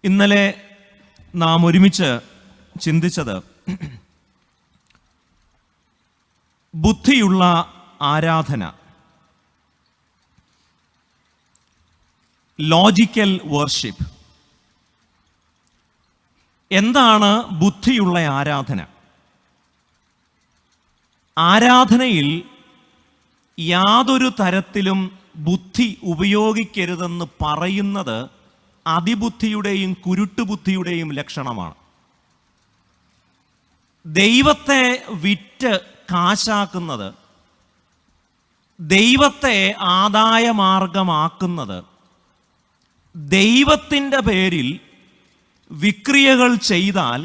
ഇന്നലെ നാം ഒരുമിച്ച് ചിന്തിച്ചത് ബുദ്ധിയുള്ള ആരാധന, ലോജിക്കൽ വർഷിപ്പ്. എന്താണ് ബുദ്ധിയുള്ള ആരാധന? ആരാധനയിൽ യാതൊരു തരത്തിലും ബുദ്ധി ഉപയോഗിക്കരുതെന്ന് പറയുന്നത് അതിബുദ്ധിയുടെയും കുരുട്ടുബുദ്ധിയുടെയും ലക്ഷണമാണ്. ദൈവത്തെ വിറ്റ് കാശാക്കുന്നത്, ദൈവത്തെ ആദായമാർഗമാക്കുന്നത്, ദൈവത്തിൻ്റെ പേരിൽ വിക്രിയകൾ ചെയ്താൽ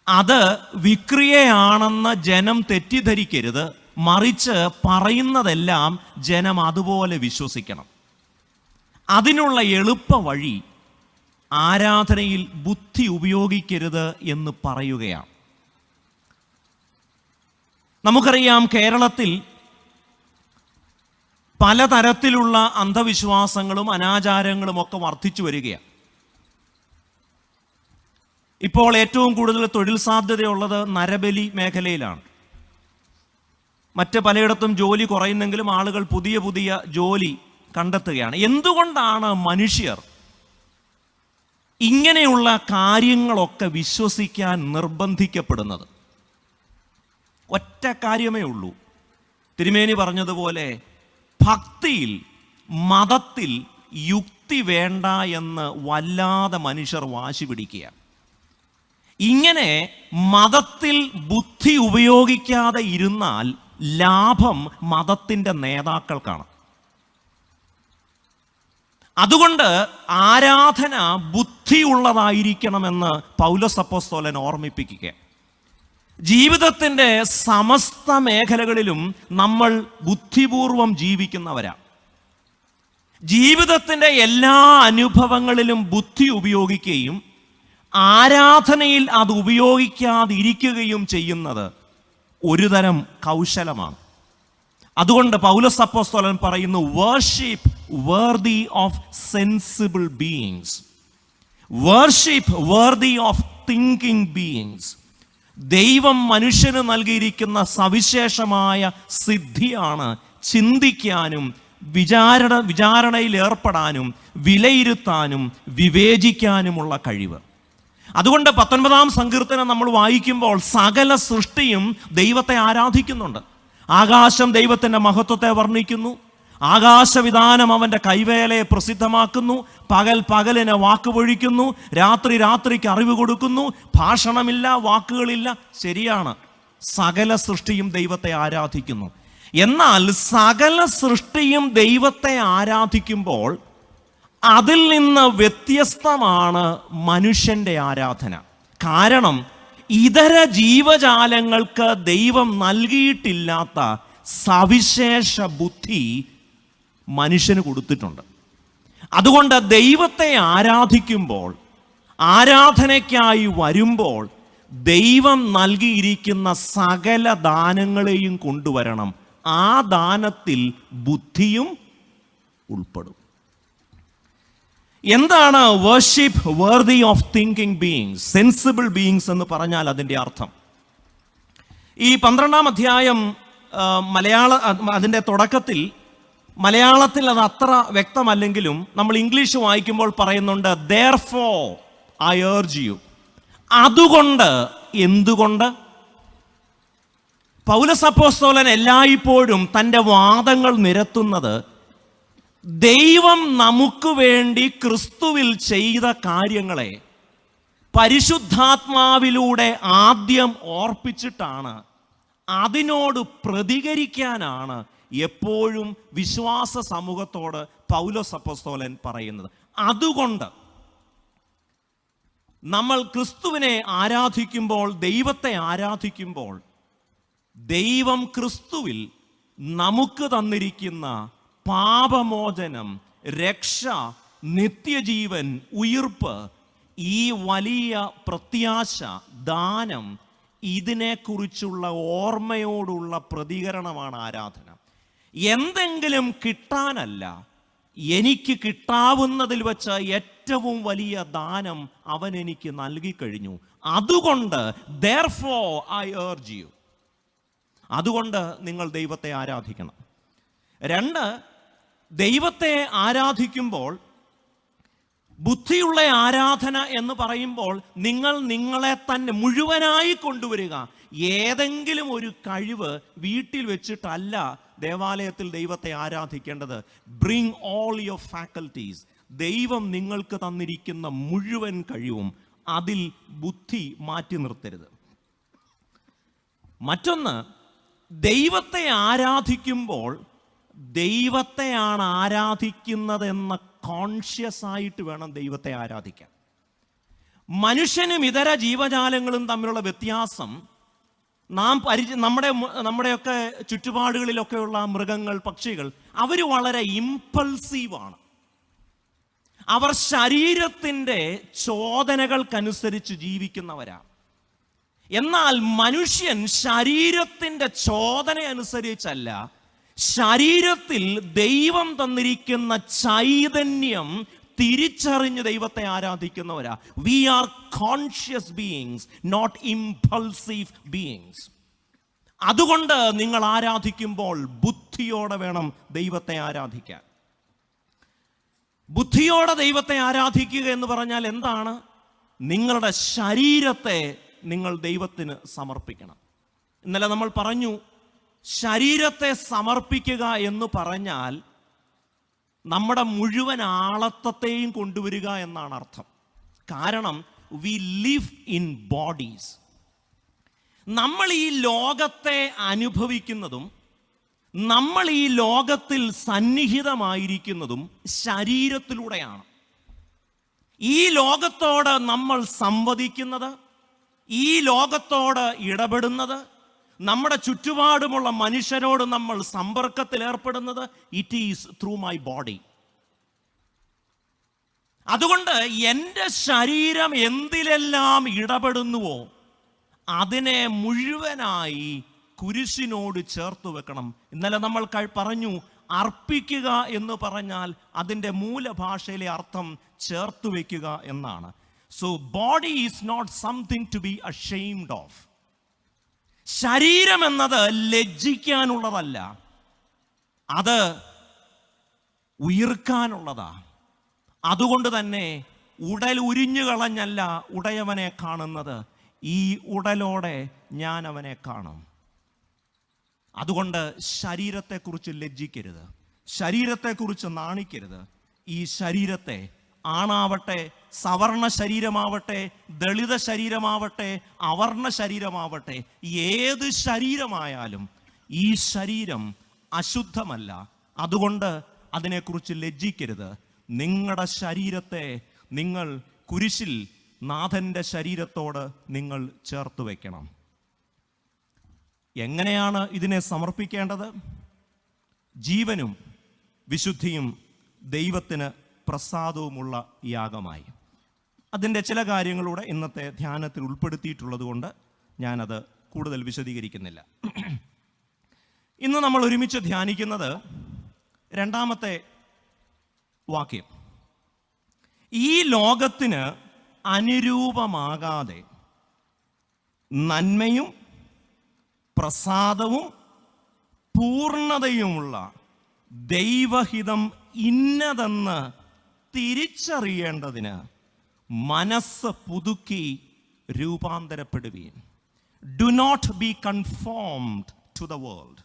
അത് വിക്രിയയാണെന്ന് ജനം തെറ്റിദ്ധരിക്കരുത്. മറിച്ച് പറയുന്നതെല്ലാം ജനം അതുപോലെ വിശ്വസിക്കണം. അതിനുള്ള എളുപ്പ വഴി ആരാധനയിൽ ബുദ്ധി ഉപയോഗിക്കരുത് എന്ന് പറയുകയാണ്. നമുക്കറിയാം, കേരളത്തിൽ പലതരത്തിലുള്ള അന്ധവിശ്വാസങ്ങളും അനാചാരങ്ങളും ഒക്കെ വർദ്ധിച്ചു വരികയാണ്. ഇപ്പോൾ ഏറ്റവും കൂടുതൽ തൊഴിൽ സാധ്യതയുള്ളത് നരബലി മേഖലയിലാണ്. മറ്റ് പലയിടത്തും ജോലി കുറയുന്നെങ്കിലും ആളുകൾ പുതിയ പുതിയ ജോലി കണ്ടെത്തുകയാണ്. എന്തുകൊണ്ടാണ് മനുഷ്യർ ഇങ്ങനെയുള്ള കാര്യങ്ങളൊക്കെ വിശ്വസിക്കാൻ നിർബന്ധിക്കപ്പെടുന്നത്? ഒറ്റ കാര്യമേ ഉള്ളൂ. തിരുമേനി പറഞ്ഞതുപോലെ ഭക്തിയിൽ, മതത്തിൽ യുക്തി വേണ്ട എന്ന് വല്ലാതെ മനുഷ്യർ വാശി പിടിക്കുക. ഇങ്ങനെ മതത്തിൽ ബുദ്ധി ഉപയോഗിക്കാതെ ഇരുന്നാൽ ലാഭം മതത്തിൻ്റെ നേതാക്കൾക്കാണ്. അതുകൊണ്ട് ആരാധന ബുദ്ധിയുള്ളതായിരിക്കണമെന്ന് പൗലോസ് അപ്പോസ്തലൻ ഓർമ്മിപ്പിക്കുക. ജീവിതത്തിൻ്റെ സമസ്ത മേഖലകളിലും നമ്മൾ ബുദ്ധിപൂർവം ജീവിക്കുന്നവരാണ്. ജീവിതത്തിൻ്റെ എല്ലാ അനുഭവങ്ങളിലും ബുദ്ധി ഉപയോഗിക്കുകയും ആരാധനയിൽ അത് ഉപയോഗിക്കാതിരിക്കുകയും ചെയ്യുന്നത് ഒരുതരം കൗശലമാണ്. അതുകൊണ്ട് പൗലോസ് അപ്പോസ്തലൻ പറയുന്നു, worship worthy of sensible beings, worship worthy of thinking beings. ദൈവം മനുഷ്യന് നൽകിയിരിക്കുന്ന സവിശേഷമായ സിദ്ധിയാണ് ചിന്തിക്കാനും വിചാരണയിൽ ഏർപ്പെടാനും വിലയിരുത്താനും വിവേചിക്കാനുമുള്ള കഴിവ്. അതുകൊണ്ട് 19-ാം സങ്കീർത്തനം നമ്മൾ വായിക്കുമ്പോൾ സകല സൃഷ്ടിയും ദൈവത്തെ ആരാധിക്കുന്നുണ്ട്. ആകാശം ദൈവത്തിൻ്റെ മഹത്വത്തെ വർണ്ണിക്കുന്നു, ആകാശവിധാനം അവൻ്റെ കൈവേലയെ പ്രസിദ്ധമാക്കുന്നു, പകൽ പകലിനെ വാക്കുപൊഴിക്കുന്നു, രാത്രി രാത്രിക്ക് അറിവ് കൊടുക്കുന്നു. ഭാഷണമില്ല, വാക്കുകളില്ല. ശരിയാണ്, സകല സൃഷ്ടിയും ദൈവത്തെ ആരാധിക്കുന്നു. എന്നാൽ സകല സൃഷ്ടിയും ദൈവത്തെ ആരാധിക്കുമ്പോൾ അതിൽ നിന്ന് വ്യത്യസ്തമാണ് മനുഷ്യൻ്റെ ആരാധന. കാരണം ഇതര ജീവജാലങ്ങൾക്ക് ദൈവം നൽകിയിട്ടില്ലാത്ത സവിശേഷ ബുദ്ധി മനുഷ്യന് കൊടുത്തിട്ടുണ്ട്. അതുകൊണ്ട് ദൈവത്തെ ആരാധിക്കുമ്പോൾ, ആരാധനയ്ക്കായി വരുമ്പോൾ ദൈവം നൽകിയിരിക്കുന്ന സകല ദാനങ്ങളെയും കൊണ്ടുവരണം. ആ ദാനത്തിൽ ബുദ്ധിയും ഉൾപ്പെടും. എന്താണ് worship worthy of thinking beings, sensible beings എന്ന് പറഞ്ഞാൽ അതിൻ്റെ അർത്ഥം? ഈ 12-ാം അധ്യായം അതിൻ്റെ തുടക്കത്തിൽ മലയാളത്തിൽ അത് അത്ര വ്യക്തമല്ലെങ്കിലും നമ്മൾ ഇംഗ്ലീഷ് വായിക്കുമ്പോൾ പറയുന്നുണ്ട്, therefore I urge you. അതുകൊണ്ട്, എന്തുകൊണ്ട്? പൗലോസ് അപ്പോസ്തലൻ എല്ലായ്പ്പോഴും തൻ്റെ വാദങ്ങൾ നിരത്തുന്നത് ദൈവം നമുക്ക് വേണ്ടി ക്രിസ്തുവിൽ ചെയ്ത കാര്യങ്ങളെ പരിശുദ്ധാത്മാവിലൂടെ ആദ്യം ഓർപ്പിച്ചിട്ടാണ്, അതിനോട് പ്രതികരിക്കാനാണ് എപ്പോഴും വിശ്വാസ സമൂഹത്തോട് പൗലോസ് അപ്പോസ്തലൻ പറയുന്നത്. അതുകൊണ്ട് നമ്മൾ ക്രിസ്തുവിനെ ആരാധിക്കുമ്പോൾ, ദൈവത്തെ ആരാധിക്കുമ്പോൾ, ദൈവം ക്രിസ്തുവിൽ നമുക്ക് തന്നിരിക്കുന്ന പാപമോചനം, രക്ഷ, നിത്യജീവൻ, ഉയിർപ്പ്, ഈ വലിയ പ്രത്യാശ, ദാനം, ഇതിനെക്കുറിച്ചുള്ള ഓർമ്മയോടുള്ള പ്രതികരണമാണ് ആരാധന. എന്തെങ്കിലും കിട്ടാനല്ല, എനിക്ക് കിട്ടാവുന്നതിൽ വെച്ച് ഏറ്റവും വലിയ ദാനം അവൻ എനിക്ക് നൽകിക്കഴിഞ്ഞു. അതുകൊണ്ട് therefore I urge you, അതുകൊണ്ട് നിങ്ങൾ ദൈവത്തെ ആരാധിക്കണം. 2, ദൈവത്തെ ആരാധിക്കുമ്പോൾ, ബുദ്ധിയുള്ള ആരാധന എന്ന് പറയുമ്പോൾ നിങ്ങൾ നിങ്ങളെ തന്നെ മുഴുവനായി കൊണ്ടുവരിക. ഏതെങ്കിലും ഒരു കഴിവ് വീട്ടിൽ വെച്ചിട്ടല്ല ദേവാലയത്തിൽ ദൈവത്തെ ആരാധിക്കേണ്ടത്. Bring all your faculties. ദൈവം നിങ്ങൾക്ക് തന്നിരിക്കുന്ന മുഴുവൻ കഴിവും, അതിൽ ബുദ്ധി മാറ്റി നിർത്തരുത്. മറ്റൊന്ന്, ദൈവത്തെ ആരാധിക്കുമ്പോൾ ദൈവത്തെയാണ് ആരാധിക്കുന്നതെന്ന കോൺഷ്യസ് ആയിട്ട് വേണം ദൈവത്തെ ആരാധിക്കാൻ. മനുഷ്യനും ഇതര ജീവജാലങ്ങളും തമ്മിലുള്ള വ്യത്യാസം, നാം നമ്മുടെയൊക്കെ ചുറ്റുപാടുകളിലൊക്കെയുള്ള മൃഗങ്ങൾ, പക്ഷികൾ, അവർ വളരെ ഇമ്പൾസീവാണ്. അവർ ശരീരത്തിൻ്റെ ചോദനകൾക്കനുസരിച്ച് ജീവിക്കുന്നവരാണ്. എന്നാൽ മനുഷ്യൻ ശരീരത്തിൻ്റെ ചോദന അനുസരിച്ചല്ല, ശരീരത്തിൽ ദൈവം തന്നിരിക്കുന്ന ചൈതന്യം തിരിച്ചറിഞ്ഞ് ദൈവത്തെ ആരാധിക്കുന്നവരാ. We are conscious beings, not impulsive beings. അതുകൊണ്ട് നിങ്ങൾ ആരാധിക്കുമ്പോൾ ബുദ്ധിയോടെ വേണം ദൈവത്തെ ആരാധിക്കാൻ. ബുദ്ധിയോടെ ദൈവത്തെ ആരാധിക്കുക എന്ന് പറഞ്ഞാൽ എന്താണ്? നിങ്ങളുടെ ശരീരത്തെ നിങ്ങൾ ദൈവത്തിന് സമർപ്പിക്കണം. ഇന്നലെ നമ്മൾ പറഞ്ഞു, ശരീരത്തെ സമർപ്പിക്കുക എന്ന് പറഞ്ഞാൽ നമ്മുടെ മുഴുവൻ ആളത്വത്തെയും കൊണ്ടുവരിക എന്നാണ് അർത്ഥം. കാരണം വി ലിവ് ഇൻ ബോഡീസ്. നമ്മൾ ഈ ലോകത്തെ അനുഭവിക്കുന്നതും നമ്മൾ ഈ ലോകത്തിൽ സന്നിഹിതമായിരിക്കുന്നതും ശരീരത്തിലൂടെയാണ്. ഈ ലോകത്തോട് നമ്മൾ സംവദിക്കുന്നത്, ഈ ലോകത്തോട് ഇടപെടുന്നത്, നമ്മുടെ ചുറ്റുപാടുമുള്ള മനുഷ്യരോട് നമ്മൾ സമ്പർക്കത്തിൽ ഏർപ്പെടുന്നത്, it is through my body. അതുകൊണ്ട് എൻ്റെ ശരീരം എന്തിലെല്ലാം ഇടപെടുന്നുവോ അതിനെ മുഴുവനായി കുരിശിനോട് ചേർത്ത് വെക്കണം. ഇന്നലെ നമ്മൾ പറഞ്ഞു, അർപ്പിക്കുക എന്ന് പറഞ്ഞാൽ അതിൻ്റെ മൂലഭാഷയിലെ അർത്ഥം ചേർത്ത് വയ്ക്കുക എന്നാണ്. So body is not something to be ashamed of. ശരീരം എന്നത് ലജ്ജിക്കാനുള്ളതല്ല, അത് ഉയർക്കാനുള്ളതാ. അതുകൊണ്ട് തന്നെ ഉടൽ ഉരിഞ്ഞു കളഞ്ഞല്ല ഉടയവനെ കാണുന്നത്, ഈ ഉടലോടെ ഞാൻ അവനെ കാണും. അതുകൊണ്ട് ശരീരത്തെക്കുറിച്ച് ലജ്ജിക്കരുത്, ശരീരത്തെക്കുറിച്ച് നാണിക്കരുത്. ഈ ശരീരത്തെ, ആണാവട്ടെ, സവർണ ശരീരമാവട്ടെ, ദളിത ശരീരമാവട്ടെ, അവർണ ശരീരമാവട്ടെ, ഏത് ശരീരമായാലും ഈ ശരീരം അശുദ്ധമല്ല. അതുകൊണ്ട് അതിനെക്കുറിച്ച് ലജ്ജിക്കരുത്. നിങ്ങളുടെ ശരീരത്തെ നിങ്ങൾ കുരിശിൽ നാഥൻ്റെ ശരീരത്തോട് നിങ്ങൾ ചേർത്ത് വയ്ക്കണം. എങ്ങനെയാണ് ഇതിനെ സമർപ്പിക്കേണ്ടത്? ജീവനും വിശുദ്ധിയും ദൈവത്തിന് പ്രസാദവുമുള്ള യാഗമായി. അതിൻ്റെ ചില കാര്യങ്ങളൂടെ ഇന്നത്തെ ധ്യാനത്തിൽ ഉൾപ്പെടുത്തിയിട്ടുള്ളത് കൊണ്ട് ഞാനത് കൂടുതൽ വിശദീകരിക്കുന്നില്ല. ഇന്ന് നമ്മൾ ഒരുമിച്ച് ധ്യാനിക്കുന്നത് 2-ാമത്തെ വാക്യം. ഈ ലോകത്തിന് അനുരൂപമാകാതെ നന്മയും പ്രസാദവും പൂർണ്ണതയുമുള്ള ദൈവഹിതം ഇന്നതെന്ന് തിരിച്ചറിയേണ്ടതിന് മനസ്സ് പുതുക്കി രൂപാന്തരപ്പെടുവീൻ. Do not be conformed to the world.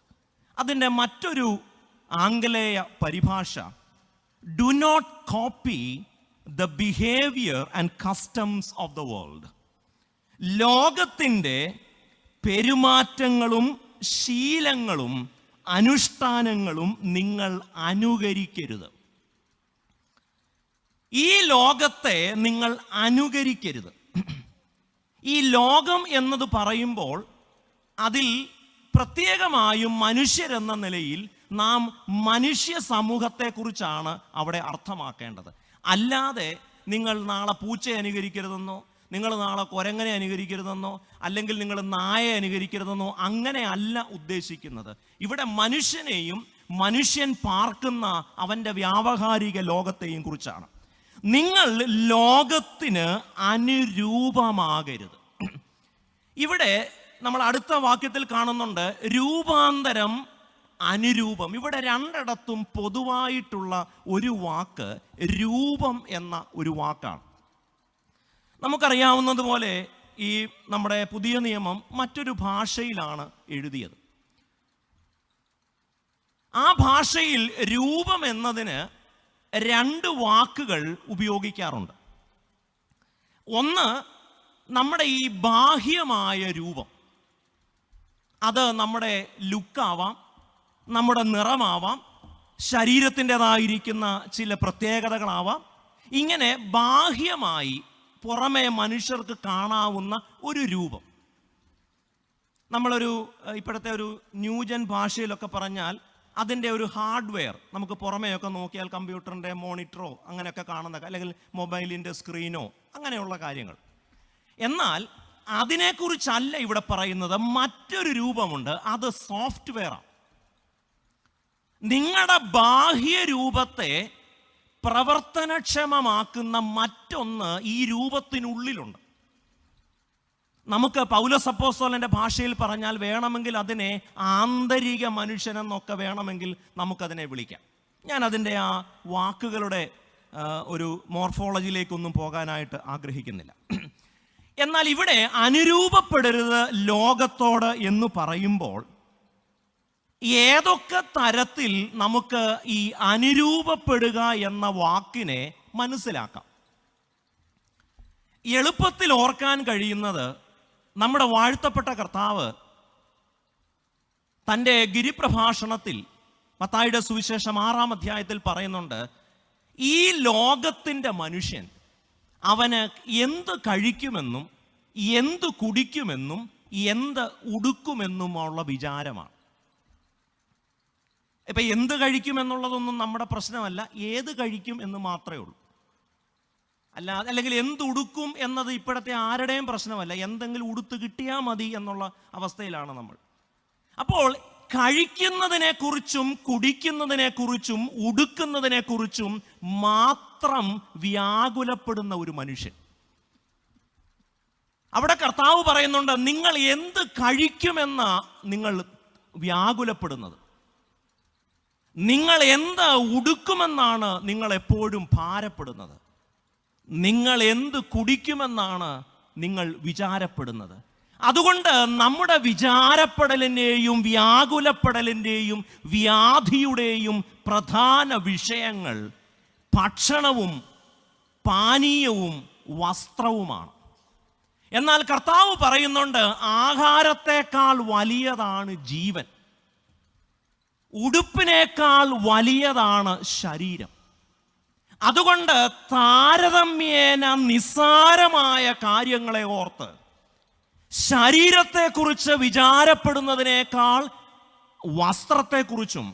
അതിൻ്റെ മറ്റൊരു ആംഗലേയ പരിഭാഷ, do not copy the behaviour and customs of the world. ലോകത്തിൻ്റെ പെരുമാറ്റങ്ങളും ശീലങ്ങളും അനുഷ്ഠാനങ്ങളും നിങ്ങൾ അനുകരിക്കരുത്. ഈ ലോകത്തെ നിങ്ങൾ അനുകരിക്കരുത്. ഈ ലോകം എന്നത് പറയുമ്പോൾ അതിൽ പ്രത്യേകമായും മനുഷ്യരെന്ന നിലയിൽ നാം മനുഷ്യ സമൂഹത്തെക്കുറിച്ചാണ് അവിടെ അർത്ഥമാക്കേണ്ടത്. അല്ലാതെ നിങ്ങൾ നാളെ പൂച്ചയെ അനുകരിക്കരുതെന്നോ, നിങ്ങൾ നാളെ കുരങ്ങനെ അനുകരിക്കരുതെന്നോ, അല്ലെങ്കിൽ നിങ്ങൾ നായയെ അനുകരിക്കരുതെന്നോ അങ്ങനെ അല്ല ഉദ്ദേശിക്കുന്നത്. ഇവിടെ മനുഷ്യനെയും മനുഷ്യൻ പാർക്കുന്ന അവൻ്റെ വ്യാവഹാരിക ലോകത്തെയും കുറിച്ചാണ്. നിങ്ങൾ ലോകത്തിന് അനുരൂപമാകരുത്. ഇവിടെ നമ്മൾ അടുത്ത വാക്യത്തിൽ കാണുന്നുണ്ട് രൂപാന്തരം, അനുരൂപം. ഇവിടെ രണ്ടിടത്തും പൊതുവായിട്ടുള്ള ഒരു വാക്ക് രൂപം എന്ന ഒരു വാക്കാണ്. നമുക്കറിയാവുന്നതുപോലെ ഈ നമ്മുടെ പുതിയ നിയമം മറ്റൊരു ഭാഷയിലാണ് എഴുതിയത്. ആ ഭാഷയിൽ രൂപം എന്നതിന് രണ്ട് വാക്കുകൾ ഉപയോഗിക്കാറുണ്ട്. ഒന്ന് നമ്മുടെ ഈ ബാഹ്യമായ രൂപം, അത് നമ്മുടെ ലുക്കാവാം, നമ്മുടെ നിറമാവാം, ശരീരത്തിൻ്റെതായിരിക്കുന്ന ചില പ്രത്യേകതകളാവാം. ഇങ്ങനെ ബാഹ്യമായി പുറമേ മനുഷ്യർക്ക് കാണാവുന്ന ഒരു രൂപം. നമ്മളൊരു ഇപ്പോഴത്തെ ഒരു ന്യൂജൻ ഭാഷയിലൊക്കെ പറഞ്ഞാൽ അതിൻ്റെ ഒരു ഹാർഡ്വെയർ നമുക്ക് പുറമേയൊക്കെ നോക്കിയാൽ കമ്പ്യൂട്ടറിൻ്റെ മോണിറ്ററോ അങ്ങനെയൊക്കെ കാണുന്ന, അല്ലെങ്കിൽ മൊബൈലിൻ്റെ സ്ക്രീനോ അങ്ങനെയുള്ള കാര്യങ്ങൾ. എന്നാൽ അതിനെക്കുറിച്ചല്ല ഇവിടെ പറയുന്നത്. മറ്റൊരു രൂപമുണ്ട്, അത് സോഫ്റ്റ്വെയറാണ്. നിങ്ങളുടെ ബാഹ്യ രൂപത്തെ പ്രവർത്തനക്ഷമമാക്കുന്ന മറ്റൊന്ന് ഈ രൂപത്തിനുള്ളിലുണ്ട്. നമുക്ക് പൗലോസ് അപ്പോസ്തലന്റെ ഭാഷയിൽ പറഞ്ഞാൽ വേണമെങ്കിൽ അതിനെ ആന്തരിക മനുഷ്യനെന്നൊക്കെ വേണമെങ്കിൽ നമുക്കതിനെ വിളിക്കാം. ഞാൻ അതിൻ്റെ ആ വാക്കുകളുടെ ഒരു മോർഫോളജിയിലേക്കൊന്നും പോകാനായിട്ട് ആഗ്രഹിക്കുന്നില്ല. എന്നാൽ ഇവിടെ അനുരൂപപ്പെടരുത് ലോകത്തോട് എന്ന് പറയുമ്പോൾ ഏതൊക്കെ തരത്തിൽ നമുക്ക് ഈ അനുരൂപപ്പെടുക എന്ന വാക്കിനെ മനസ്സിലാക്കാം? എളുപ്പത്തിൽ ഓർക്കാൻ കഴിയുന്നത്, നമ്മുടെ വാഴ്ത്തപ്പെട്ട കർത്താവ് തൻ്റെ ഗിരിപ്രഭാഷണത്തിൽ മത്തായിയുടെ സുവിശേഷം 6-ാം അധ്യായത്തിൽ പറയുന്നുണ്ട്, ഈ ലോകത്തിൻ്റെ മനുഷ്യൻ അവന് എന്ത് കഴിക്കുമെന്നും എന്ത് കുടിക്കുമെന്നും എന്ത് ഉടുക്കുമെന്നുമുള്ള വിചാരമാണ്. ഇപ്പം എന്ത് കഴിക്കുമെന്നുള്ളതൊന്നും നമ്മുടെ പ്രശ്നമല്ല, ഏത് കഴിക്കും എന്ന് മാത്രമേ ഉള്ളൂ. അല്ലെങ്കിൽ എന്തുടുക്കും എന്നത് ഇപ്പോഴത്തെ ആരുടെയും പ്രശ്നമല്ല, എന്തെങ്കിലും ഉടുത്ത് കിട്ടിയാൽ മതി എന്നുള്ള അവസ്ഥയിലാണ് നമ്മൾ. അപ്പോൾ കഴിക്കുന്നതിനെക്കുറിച്ചും കുടിക്കുന്നതിനെക്കുറിച്ചും ഉടുക്കുന്നതിനെക്കുറിച്ചും മാത്രം വ്യാകുലപ്പെടുന്ന ഒരു മനുഷ്യൻ. അവിടെ കർത്താവ് പറയുന്നുണ്ട്, നിങ്ങൾ എന്ത് കഴിക്കുമെന്ന നിങ്ങൾ വ്യാകുലപ്പെടുന്നത്, നിങ്ങൾ എന്ത് ഉടുക്കുമെന്നാണ് നിങ്ങൾ എപ്പോഴും ഭാരപ്പെടുന്നത്, നിങ്ങൾ എന്ത് കുടിക്കുമെന്നാണ് നിങ്ങൾ വിചാരപ്പെടുന്നത്. അതുകൊണ്ട് നമ്മുടെ വിചാരപ്പെടലിൻ്റെയും വ്യാകുലപ്പെടലിൻ്റെയും വ്യാധിയുടെയും പ്രധാന വിഷയങ്ങൾ ഭക്ഷണവും പാനീയവും വസ്ത്രവുമാണ്. എന്നാൽ കർത്താവ് പറയുന്നുണ്ട്, ആഹാരത്തെക്കാൾ വലിയതാണ് ജീവൻ, ഉടുപ്പിനേക്കാൾ വലിയതാണ് ശരീരം. അതുകൊണ്ട് താരതമ്യേന നിസ്സാരമായ കാര്യങ്ങളെ ഓർത്ത് ശരീരത്തെക്കുറിച്ച് വിചാരപ്പെടുന്നതിനേക്കാൾ വസ്ത്രത്തെക്കുറിച്ചും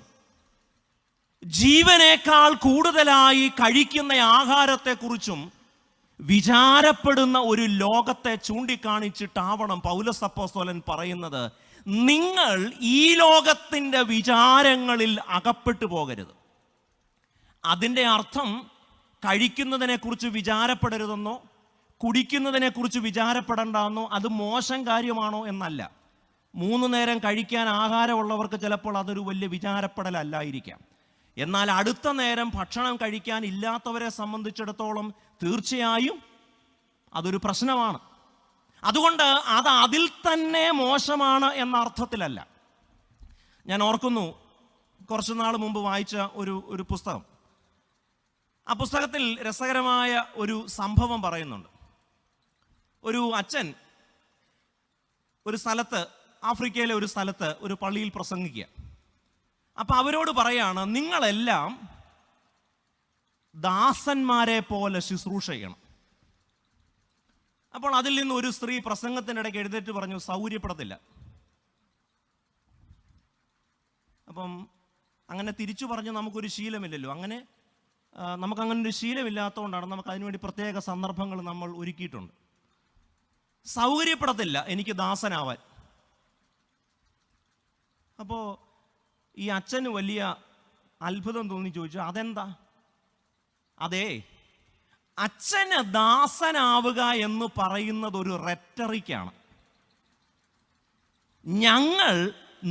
ജീവനേക്കാൾ കൂടുതലായി കഴിക്കുന്ന ആഹാരത്തെക്കുറിച്ചും വിചാരപ്പെടുന്ന ഒരു ലോകത്തെ ചൂണ്ടിക്കാണിച്ചിട്ടാവണം പൗലോസ് അപ്പോസ്തലൻ പറയുന്നത്, നിങ്ങൾ ഈ ലോകത്തിൻ്റെ വിചാരങ്ങളിൽ അകപ്പെട്ടു പോകരുത്. അതിൻ്റെ അർത്ഥം കഴിക്കുന്നതിനെക്കുറിച്ച് വിചാരപ്പെടരുതെന്നോ കുടിക്കുന്നതിനെക്കുറിച്ച് വിചാരപ്പെടണ്ടെന്നോ അത് മോശം കാര്യമാണോ എന്നല്ല. 3 നേരം കഴിക്കാൻ ആഹാരമുള്ളവർക്ക് ചിലപ്പോൾ അതൊരു വലിയ വിചാരപ്പെടലല്ലായിരിക്കാം. എന്നാൽ അടുത്ത നേരം ഭക്ഷണം കഴിക്കാൻ ഇല്ലാത്തവരെ സംബന്ധിച്ചിടത്തോളം തീർച്ചയായും അതൊരു പ്രശ്നമാണ്. അതുകൊണ്ട് അത് അതിൽ തന്നെ മോശമാണ് എന്ന അർത്ഥത്തിലല്ല. ഞാൻ ഓർക്കുന്നു, കുറച്ചു നാൾ മുമ്പ് വായിച്ച ഒരു പുസ്തകം. ആ പുസ്തകത്തിൽ രസകരമായ ഒരു സംഭവം പറയുന്നുണ്ട്. ഒരു അച്ഛൻ ഒരു സ്ഥലത്ത്, ആഫ്രിക്കയിലെ ഒരു സ്ഥലത്ത് ഒരു പള്ളിയിൽ പ്രസംഗിക്കുക. അപ്പം അവരോട് പറയാണ്, നിങ്ങളെല്ലാം ദാസന്മാരെ പോലെ ശുശ്രൂഷ ചെയ്യണം. അപ്പോൾ അതിൽ നിന്ന് ഒരു സ്ത്രീ പ്രസംഗത്തിനിടയ്ക്ക് എഴുന്നേറ്റ് പറഞ്ഞു, സൗകര്യപ്പെടത്തില്ല. അപ്പം അങ്ങനെ തിരിച്ചു പറഞ്ഞു, നമുക്കൊരു ശീലമില്ലല്ലോ, നമുക്കങ്ങനെ ഒരു ശീലമില്ലാത്തതുകൊണ്ടാണ് നമുക്ക് അതിനുവേണ്ടി പ്രത്യേക സന്ദർഭങ്ങൾ നമ്മൾ ഒരുക്കിയിട്ടുണ്ട്. സൗകര്യപ്പെടത്തില്ല എനിക്ക് ദാസനാവാൻ. അപ്പോൾ ഈ അച്ഛന് വലിയ അത്ഭുതം തോന്നി, ചോദിച്ചു, അതെന്താ? അതേ, അച്ഛന് ദാസനാവുക എന്ന് പറയുന്നത് ഒരു റെറ്ററിക്കാണ്. ഞങ്ങൾ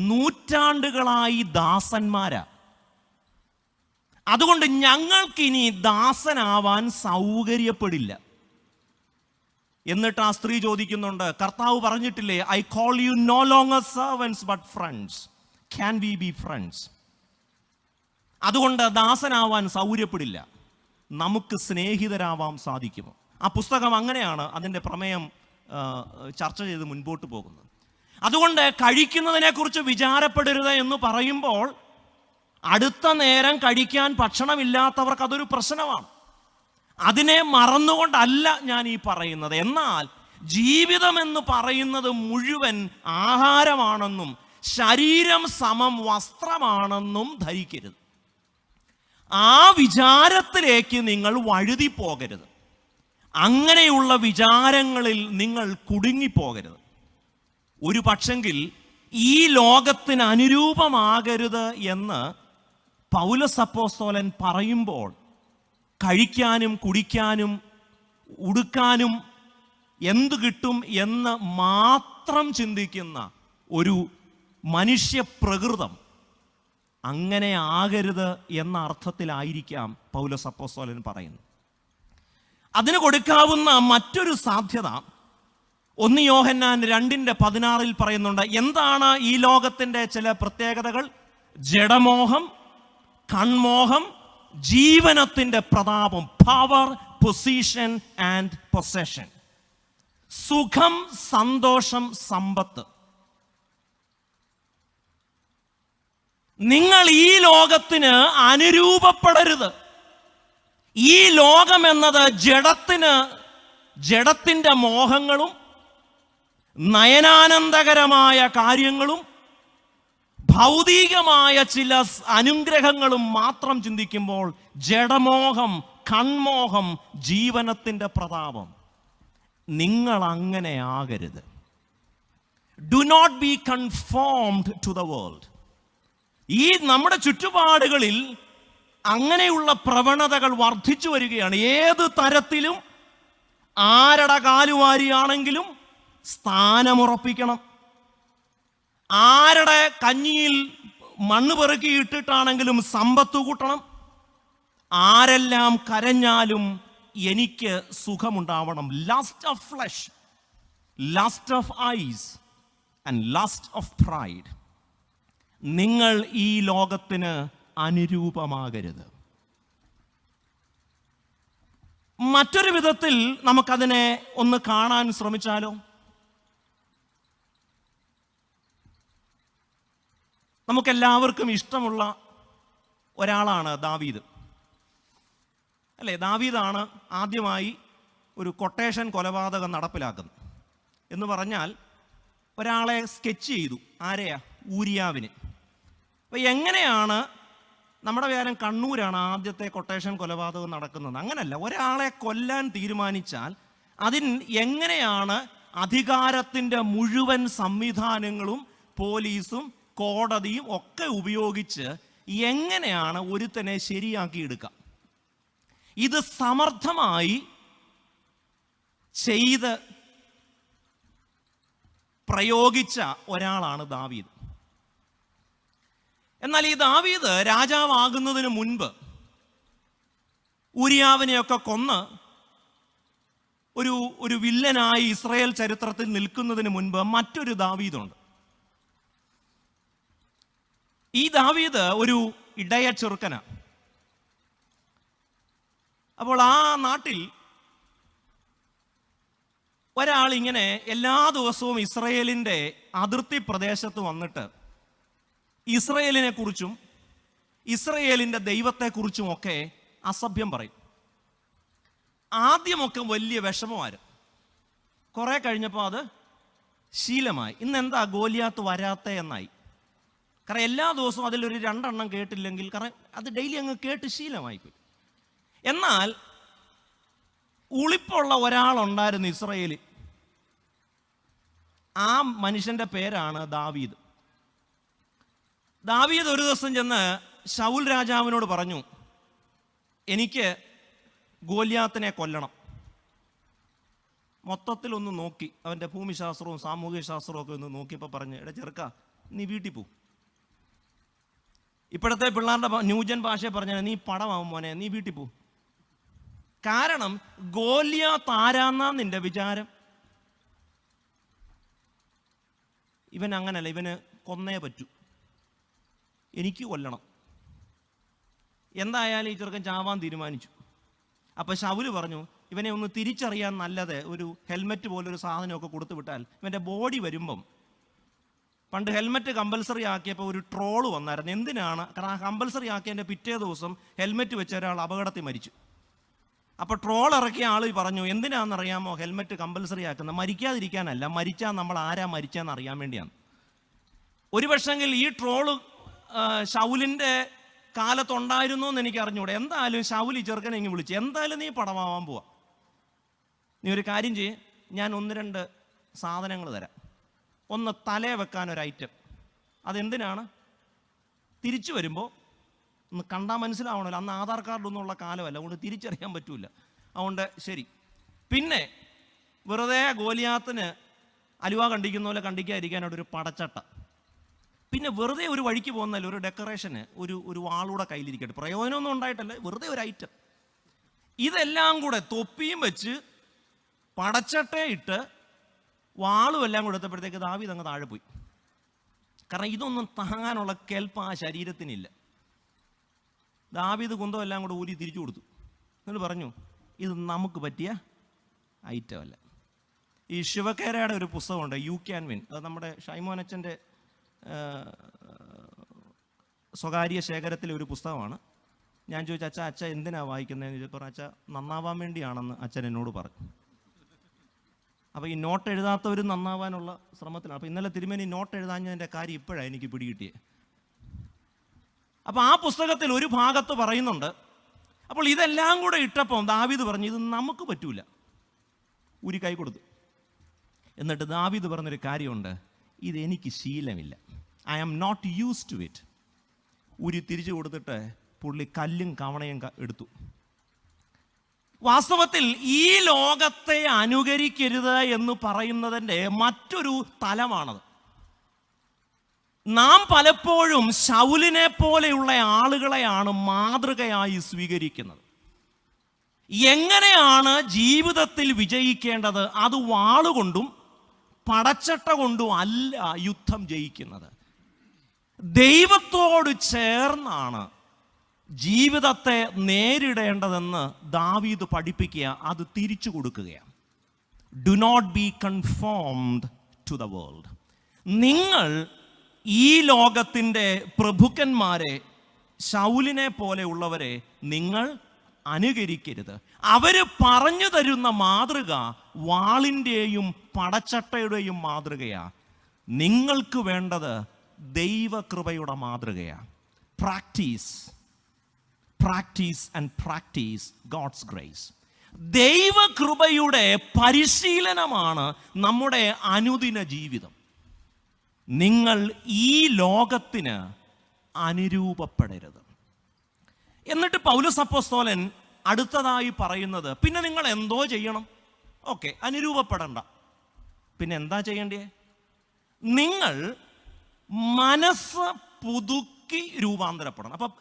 നൂറ്റാണ്ടുകളായി ദാസന്മാരാ. അതുകൊണ്ട് ഞങ്ങൾക്കിനി ദാസനാവാൻ സൗകര്യപ്പെടില്ല. എന്നിട്ട് ആ സ്ത്രീ ചോദിക്കുന്നുണ്ട്, കർത്താവ് പറഞ്ഞിട്ടില്ലേ, I call you know longer servants but friends, can we be friends? അതുകൊണ്ട് ദാസനാവാൻ സൗകര്യപ്പെടില്ല, നമുക്ക് സ്നേഹിതരാവാൻ സാധിക്കുമോ? ആ പുസ്തകം അങ്ങനെയാണ് അതിൻ്റെ പ്രമേയം ചർച്ച ചെയ്ത് മുൻപോട്ട് പോകുന്നത്. അതുകൊണ്ട് കഴിക്കുന്നതിനെ കുറിച്ച് വിചാരപ്പെടരുത് എന്ന് പറയുമ്പോൾ അടുത്ത നേരം കഴിക്കാൻ ഭക്ഷണമില്ലാത്തവർക്ക് അതൊരു പ്രശ്നമാണ്. അതിനെ മറന്നുകൊണ്ടല്ല ഞാൻ ഈ പറയുന്നത്. എന്നാൽ ജീവിതം എന്ന് പറയുന്നത് മുഴുവൻ ആഹാരമാണെന്നും ശരീരം സമം വസ്ത്രമാണെന്നും ധരിക്കരുത്. ആ വിചാരത്തിലേക്ക് നിങ്ങൾ വഴുതി പോകരുത്. അങ്ങനെയുള്ള വിചാരങ്ങളിൽ നിങ്ങൾ കുടുങ്ങിപ്പോകരുത്. ഒരു പക്ഷെങ്കിൽ ഈ ലോകത്തിന് അനുരൂപമാകരുത് എന്ന് പൗലോസ് അപ്പോസ്തലൻ പറയുമ്പോൾ കഴിക്കാനും കുടിക്കാനും ഉടുക്കാനും എന്തു കിട്ടും എന്ന് മാത്രം ചിന്തിക്കുന്ന ഒരു മനുഷ്യ പ്രകൃതം അങ്ങനെ ആകരുത് എന്ന അർത്ഥത്തിലായിരിക്കാം പൗലോസ് അപ്പോസ്തലൻ പറയുന്നത്. അതിന് കൊടുക്കാവുന്ന മറ്റൊരു സാധ്യത 1 യോഹന്നാൻ 2:16 പറയുന്നുണ്ട്. എന്താണ് ഈ ലോകത്തിൻ്റെ ചില പ്രത്യേകതകൾ? ജഡമോഹം, കൺമോഹം, ജീവനത്തിൻ്റെ പ്രതാപം, പവർ, പൊസിഷൻ ആൻഡ് പൊസഷൻ, സുഖം, സന്തോഷം, സമ്പത്ത്. നിങ്ങൾ ഈ ലോകത്തിന് അനുരൂപപ്പെടരുത്. ഈ ലോകം എന്നത് ജഡത്തിൻ്റെ മോഹങ്ങളും നയനാനന്ദകരമായ കാര്യങ്ങളും ഭൗതികമായ ചില അനുഗ്രഹങ്ങളും മാത്രം ചിന്തിക്കുമ്പോൾ ജഡമോഹം, കൺമോഹം, ജീവനത്തിൻ്റെ പ്രതാപം. നിങ്ങൾ അങ്ങനെ ആകരുത്. Do not be conformed to the world. ഈ നമ്മുടെ ചുറ്റുപാടുകളിൽ അങ്ങനെയുള്ള പ്രവണതകൾ വർദ്ധിച്ചു വരികയാണ്. ഏത് തരത്തിലും ആരുടെ കാലുവാരിയാണെങ്കിലും സ്ഥാനമുറപ്പിക്കണം. ആരുടെ കഞ്ഞിയിൽ മണ്ണ് പെറുക്കിയിട്ടിട്ടാണെങ്കിലും സമ്പത്ത് കൂട്ടണം. ആരെല്ലാം കരഞ്ഞാലും എനിക്ക് സുഖമുണ്ടാവണം. Lust of flesh, lust of eyes and lust of pride. നിങ്ങൾ ഈ ലോകത്തിന് അനുരൂപമാകരുത്. മറ്റൊരു വിധത്തിൽ നമുക്കതിനെ ഒന്ന് കാണാൻ ശ്രമിച്ചാലോ? നമുക്കെല്ലാവർക്കും ഇഷ്ടമുള്ള ഒരാളാണ് ദാവീദ്, അല്ലേ? ദാവീദാണ് ആദ്യമായി ഒരു കൊട്ടേഷൻ കൊലപാതകം നടപ്പിലാക്കുന്നത്. എന്ന് പറഞ്ഞാൽ ഒരാളെ സ്കെച്ച് ചെയ്തു. ആരെയാ? ഊരിയാവിന്. അപ്പോൾ എങ്ങനെയാണ്, നമ്മുടെ വ്യാരം കണ്ണൂരാണ് ആദ്യത്തെ കൊട്ടേഷൻ കൊലപാതകം നടക്കുന്നത്. അങ്ങനല്ല, ഒരാളെ കൊല്ലാൻ തീരുമാനിച്ചാൽ അതിന് എങ്ങനെയാണ് അധികാരത്തിൻ്റെ മുഴുവൻ സംവിധാനങ്ങളും പോലീസും കോടതിയും ഒക്കെ ഉപയോഗിച്ച് എങ്ങനെയാണ് ഒരുത്തനെ ശരിയാക്കിയെടുക്കുക, ഇത് സമർത്ഥമായി ചെയ്ത് പ്രയോഗിച്ച ഒരാളാണ് ദാവീദ്. എന്നാൽ ഈ ദാവീദ് രാജാവാകുന്നതിന് മുൻപ് ഊരിയാവിനെയൊക്കെ കൊന്ന് ഒരു വില്ലനായി ഇസ്രായേൽ ചരിത്രത്തിൽ നിൽക്കുന്നതിന് മുൻപ് മറ്റൊരു ദാവീദുണ്ട്. ഈ ദാവീദ് ഒരു ഇടയ ചെറുക്കനാണ്. അപ്പോൾ ആ നാട്ടിൽ ഒരാൾ ഇങ്ങനെ എല്ലാ ദിവസവും ഇസ്രായേലിൻ്റെ അതിർത്തി പ്രദേശത്ത് വന്നിട്ട് ഇസ്രായേലിനെ കുറിച്ചും ഇസ്രായേലിൻ്റെ ദൈവത്തെക്കുറിച്ചും ഒക്കെ അസഭ്യം പറയും. ആദ്യമൊക്കെ വലിയ വിഷമമായിരുന്നു. കുറെ കഴിഞ്ഞപ്പോൾ അത് ശീലമായി. ഇന്നെന്താ ഗോലിയാത്ത് വരാത്ത എന്നായി. കാരണം എല്ലാ ദിവസവും അതിലൊരു 2 എണ്ണം കേട്ടില്ലെങ്കിൽ, കാരണം അത് ഡെയിലി അങ്ങ് കേട്ട് ശീലമായിപ്പോയി. എന്നാൽ ഉളിപ്പുള്ള ഒരാളുണ്ടായിരുന്നു ഇസ്രായേലിൽ. ആ മനുഷ്യൻ്റെ പേരാണ് ദാവീദ്. ദാവീദ് ഒരു ദിവസം ചെന്ന് ശൗൽ രാജാവിനോട് പറഞ്ഞു, എനിക്ക് ഗോലിയാത്തിനെ കൊല്ലണം. മൊത്തത്തിലൊന്ന് നോക്കി, അവൻ്റെ ഭൂമിശാസ്ത്രവും സാമൂഹിക ശാസ്ത്രവും ഒക്കെ ഒന്ന് നോക്കിയപ്പോൾ പറഞ്ഞ്, എടാ ചെറുക്ക, നീ വീട്ടിൽ പോ. ഇപ്പോഴത്തെ പിള്ളേരുടെ ന്യൂജൻ ഭാഷയെ പറഞ്ഞാൽ നീ പടമാവും മോനെ, നീ വീട്ടിൽ പോ. കാരണം ഗോലിയാത്ത് ആരാന്നാ നിന്റെ വിചാരം? ഇവൻ അങ്ങനല്ല, ഇവന് കൊന്നേ പറ്റൂ, എനിക്ക് കൊല്ലണം. എന്തായാലും ഈ ചെറുക്കൻ ചാവാൻ തീരുമാനിച്ചു. അപ്പോൾ ശൗല് പറഞ്ഞു, ഇവനെ ഒന്ന് തിരിച്ചറിയാൻ നല്ലത് ഒരു ഹെൽമെറ്റ് പോലൊരു സാധനമൊക്കെ കൊടുത്തു വിട്ടാൽ ഇവൻ്റെ ബോഡി വരുമ്പം, പണ്ട് ഹെൽമെറ്റ് കമ്പൽസറി ആക്കിയപ്പോൾ ഒരു ട്രോള് വന്നായിരുന്നു. എന്തിനാണ്? കാരണം ആ കമ്പൽസറി ആക്കിയതിൻ്റെ പിറ്റേ ദിവസം ഹെൽമെറ്റ് വെച്ച ഒരാൾ അപകടത്തിൽ മരിച്ചു. അപ്പോൾ ട്രോൾ ഇറക്കിയ ആൾ പറഞ്ഞു, എന്തിനാണെന്നറിയാമോ ഹെൽമെറ്റ് കമ്പൽസറി ആക്കുന്നത്? മരിക്കാതിരിക്കാനല്ല, മരിച്ചാൽ നമ്മൾ ആരാ മരിച്ചതെന്ന് അറിയാൻ വേണ്ടിയാണ്. ഒരു പക്ഷെങ്കിൽ ഈ ട്രോള് ശൗലിൻ്റെ കാലത്തുണ്ടായിരുന്നു എന്ന് എനിക്ക് അറിഞ്ഞൂടെ. എന്തായാലും ശൗൽ ഈ ചെറുക്കനെ ഇങ്ങ് വിളിച്ചു, എന്തായാലും നീ പടമാവാൻ പോവാ, നീ ഒരു കാര്യം ചെയ്യ്, ഞാൻ 1-2 സാധനങ്ങൾ തരാം. ഒന്ന്, തലേ വെക്കാനൊരു ഐറ്റം. അതെന്തിനാണ്? തിരിച്ചു വരുമ്പോൾ ഒന്ന് കണ്ടാൽ മനസ്സിലാവണമല്ലോ, അന്ന് ആധാർ കാർഡൊന്നും ഉള്ള കാലമല്ല, അതുകൊണ്ട് തിരിച്ചറിയാൻ പറ്റൂല. അതുകൊണ്ട് ശരി. പിന്നെ വെറുതെ ഗോലിയാത്തിന് അലുവ കണ്ടിക്കുന്ന പോലെ കണ്ടിക്കാതിരിക്കാനായിട്ടൊരു പടച്ചട്ട. പിന്നെ വെറുതെ ഒരു വഴിക്ക് പോകുന്നല്ല, ഒരു ഡെക്കറേഷന് ഒരു വാളൂടെ കയ്യിലിരിക്കട്ടെ, പ്രയോജനമൊന്നും ഉണ്ടായിട്ടല്ല, വെറുതെ ഒരു ഐറ്റം. ഇതെല്ലാം കൂടെ തൊപ്പിയും വെച്ച് പടച്ചട്ടയിട്ട് വാളും എല്ലാം കൊടുത്തപ്പോഴത്തേക്ക് ദാവീദ് അങ്ങ് താഴെ പോയി. കാരണം ഇതൊന്നും താങ്ങാനുള്ള കെൽപ്പ് ആ ശരീരത്തിനില്ല. ദാവീദ് കുന്തം എല്ലാം കൂടെ ഊരി തിരിച്ചു കൊടുത്തു. എന്നിട്ട് പറഞ്ഞു, ഇത് നമുക്ക് പറ്റിയ ഐറ്റം അല്ല. ഈ ശിവകേരയുടെ ഒരു പുസ്തകമുണ്ട്, യു ക്യാൻ വിൻ. അത് നമ്മുടെ ഷൈമോനച്ചൻ്റെ സ്വകാര്യ ശേഖരത്തിലെ ഒരു പുസ്തകമാണ്. ഞാൻ ചോദിച്ചു, അച്ഛ എന്തിനാണ് വായിക്കുന്നതെന്ന് ചോദിച്ചപ്പോൾ, അച്ഛ നന്നാവാൻ വേണ്ടിയാണെന്ന് അച്ഛൻ എന്നോട് പറഞ്ഞു. അപ്പോൾ ഈ നോട്ട് എഴുതാത്തവരും നന്നാവാനുള്ള ശ്രമത്തിലാണ്. അപ്പോൾ ഇന്നലെ തിരുമേനി നോട്ട് എഴുതാഞ്ഞതിൻ്റെ കാര്യം ഇപ്പോഴാണ് എനിക്ക് പിടികിട്ടിയത്. അപ്പോൾ ആ പുസ്തകത്തിൽ ഒരു ഭാഗത്ത് പറയുന്നുണ്ട്, അപ്പോൾ ഇതെല്ലാം കൂടെ ഇട്ടപ്പോൾ ദാവീദ് പറഞ്ഞു, ഇത് നമുക്ക് പറ്റൂല, ഊരി കൈ കൊടുത്തു. എന്നിട്ട് ദാവീദ് പറഞ്ഞൊരു കാര്യമുണ്ട്, ഇതെനിക്ക് ശീലമില്ല, I am not used to it. ഊരി തിരിച്ചു കൊടുത്തിട്ട് പുള്ളി കല്ലും കവണയും എടുത്തു. വാസ്തവത്തിൽ ഈ ലോകത്തെ അനുകരിക്കരുത് എന്ന് പറയുന്നതിൻ്റെ മറ്റൊരു തലമാണത്. നാം പലപ്പോഴും ശൗലിനെ പോലെയുള്ള ആളുകളെയാണ് മാതൃകയായി സ്വീകരിക്കുന്നത്. എങ്ങനെയാണ് ജീവിതത്തിൽ വിജയിക്കേണ്ടത്? അത് വാളുകൊണ്ടും പടച്ചട്ട കൊണ്ടും അല്ല യുദ്ധം ജയിക്കുന്നത്. ദൈവത്തോട് ചേർന്നാണ് ജീവിതത്തെ നേരിടേണ്ടതെന്ന് ദാവീദ് പഠിപ്പിക്കുക, അത് തിരിച്ചു കൊടുക്കുകയാണ്. Do not be conformed to the world. നിങ്ങൾ ഈ ലോകത്തിൻ്റെ പ്രഭുക്കന്മാരെ, ശൗലിനെ പോലെയുള്ളവരെ നിങ്ങൾ അനുകരിക്കരുത്. അവർ പറഞ്ഞു തരുന്ന മാതൃക വാളിൻ്റെയും പടച്ചട്ടയുടെയും മാതൃകയാണ്. നിങ്ങൾക്ക് വേണ്ടത് ദൈവകൃപയുടെ മാതൃകയാണ്. Practice and practice God's grace. ദൈവകൃപയുടെ പരിശീലനമാണ് നമ്മുടെ അനുദിന ജീവിതം. നിങ്ങൾ ഈ ലോകത്തിന് അനുരൂപപ്പെടരുത്. എന്നിട്ട് പൗലോസ് അപ്പോസ്തലൻ അടുത്തതായി പറയുന്നത്, പിന്നെ നിങ്ങൾ എന്തോ ചെയ്യണം? ഓക്കെ, അനുരൂപപ്പെടണ്ട. പിന്നെ എന്താ ചെയ്യേണ്ടേ? നിങ്ങൾ മനസ്സ് പുതുക്കി രൂപാന്തരപ്പെടണം. അപ്പം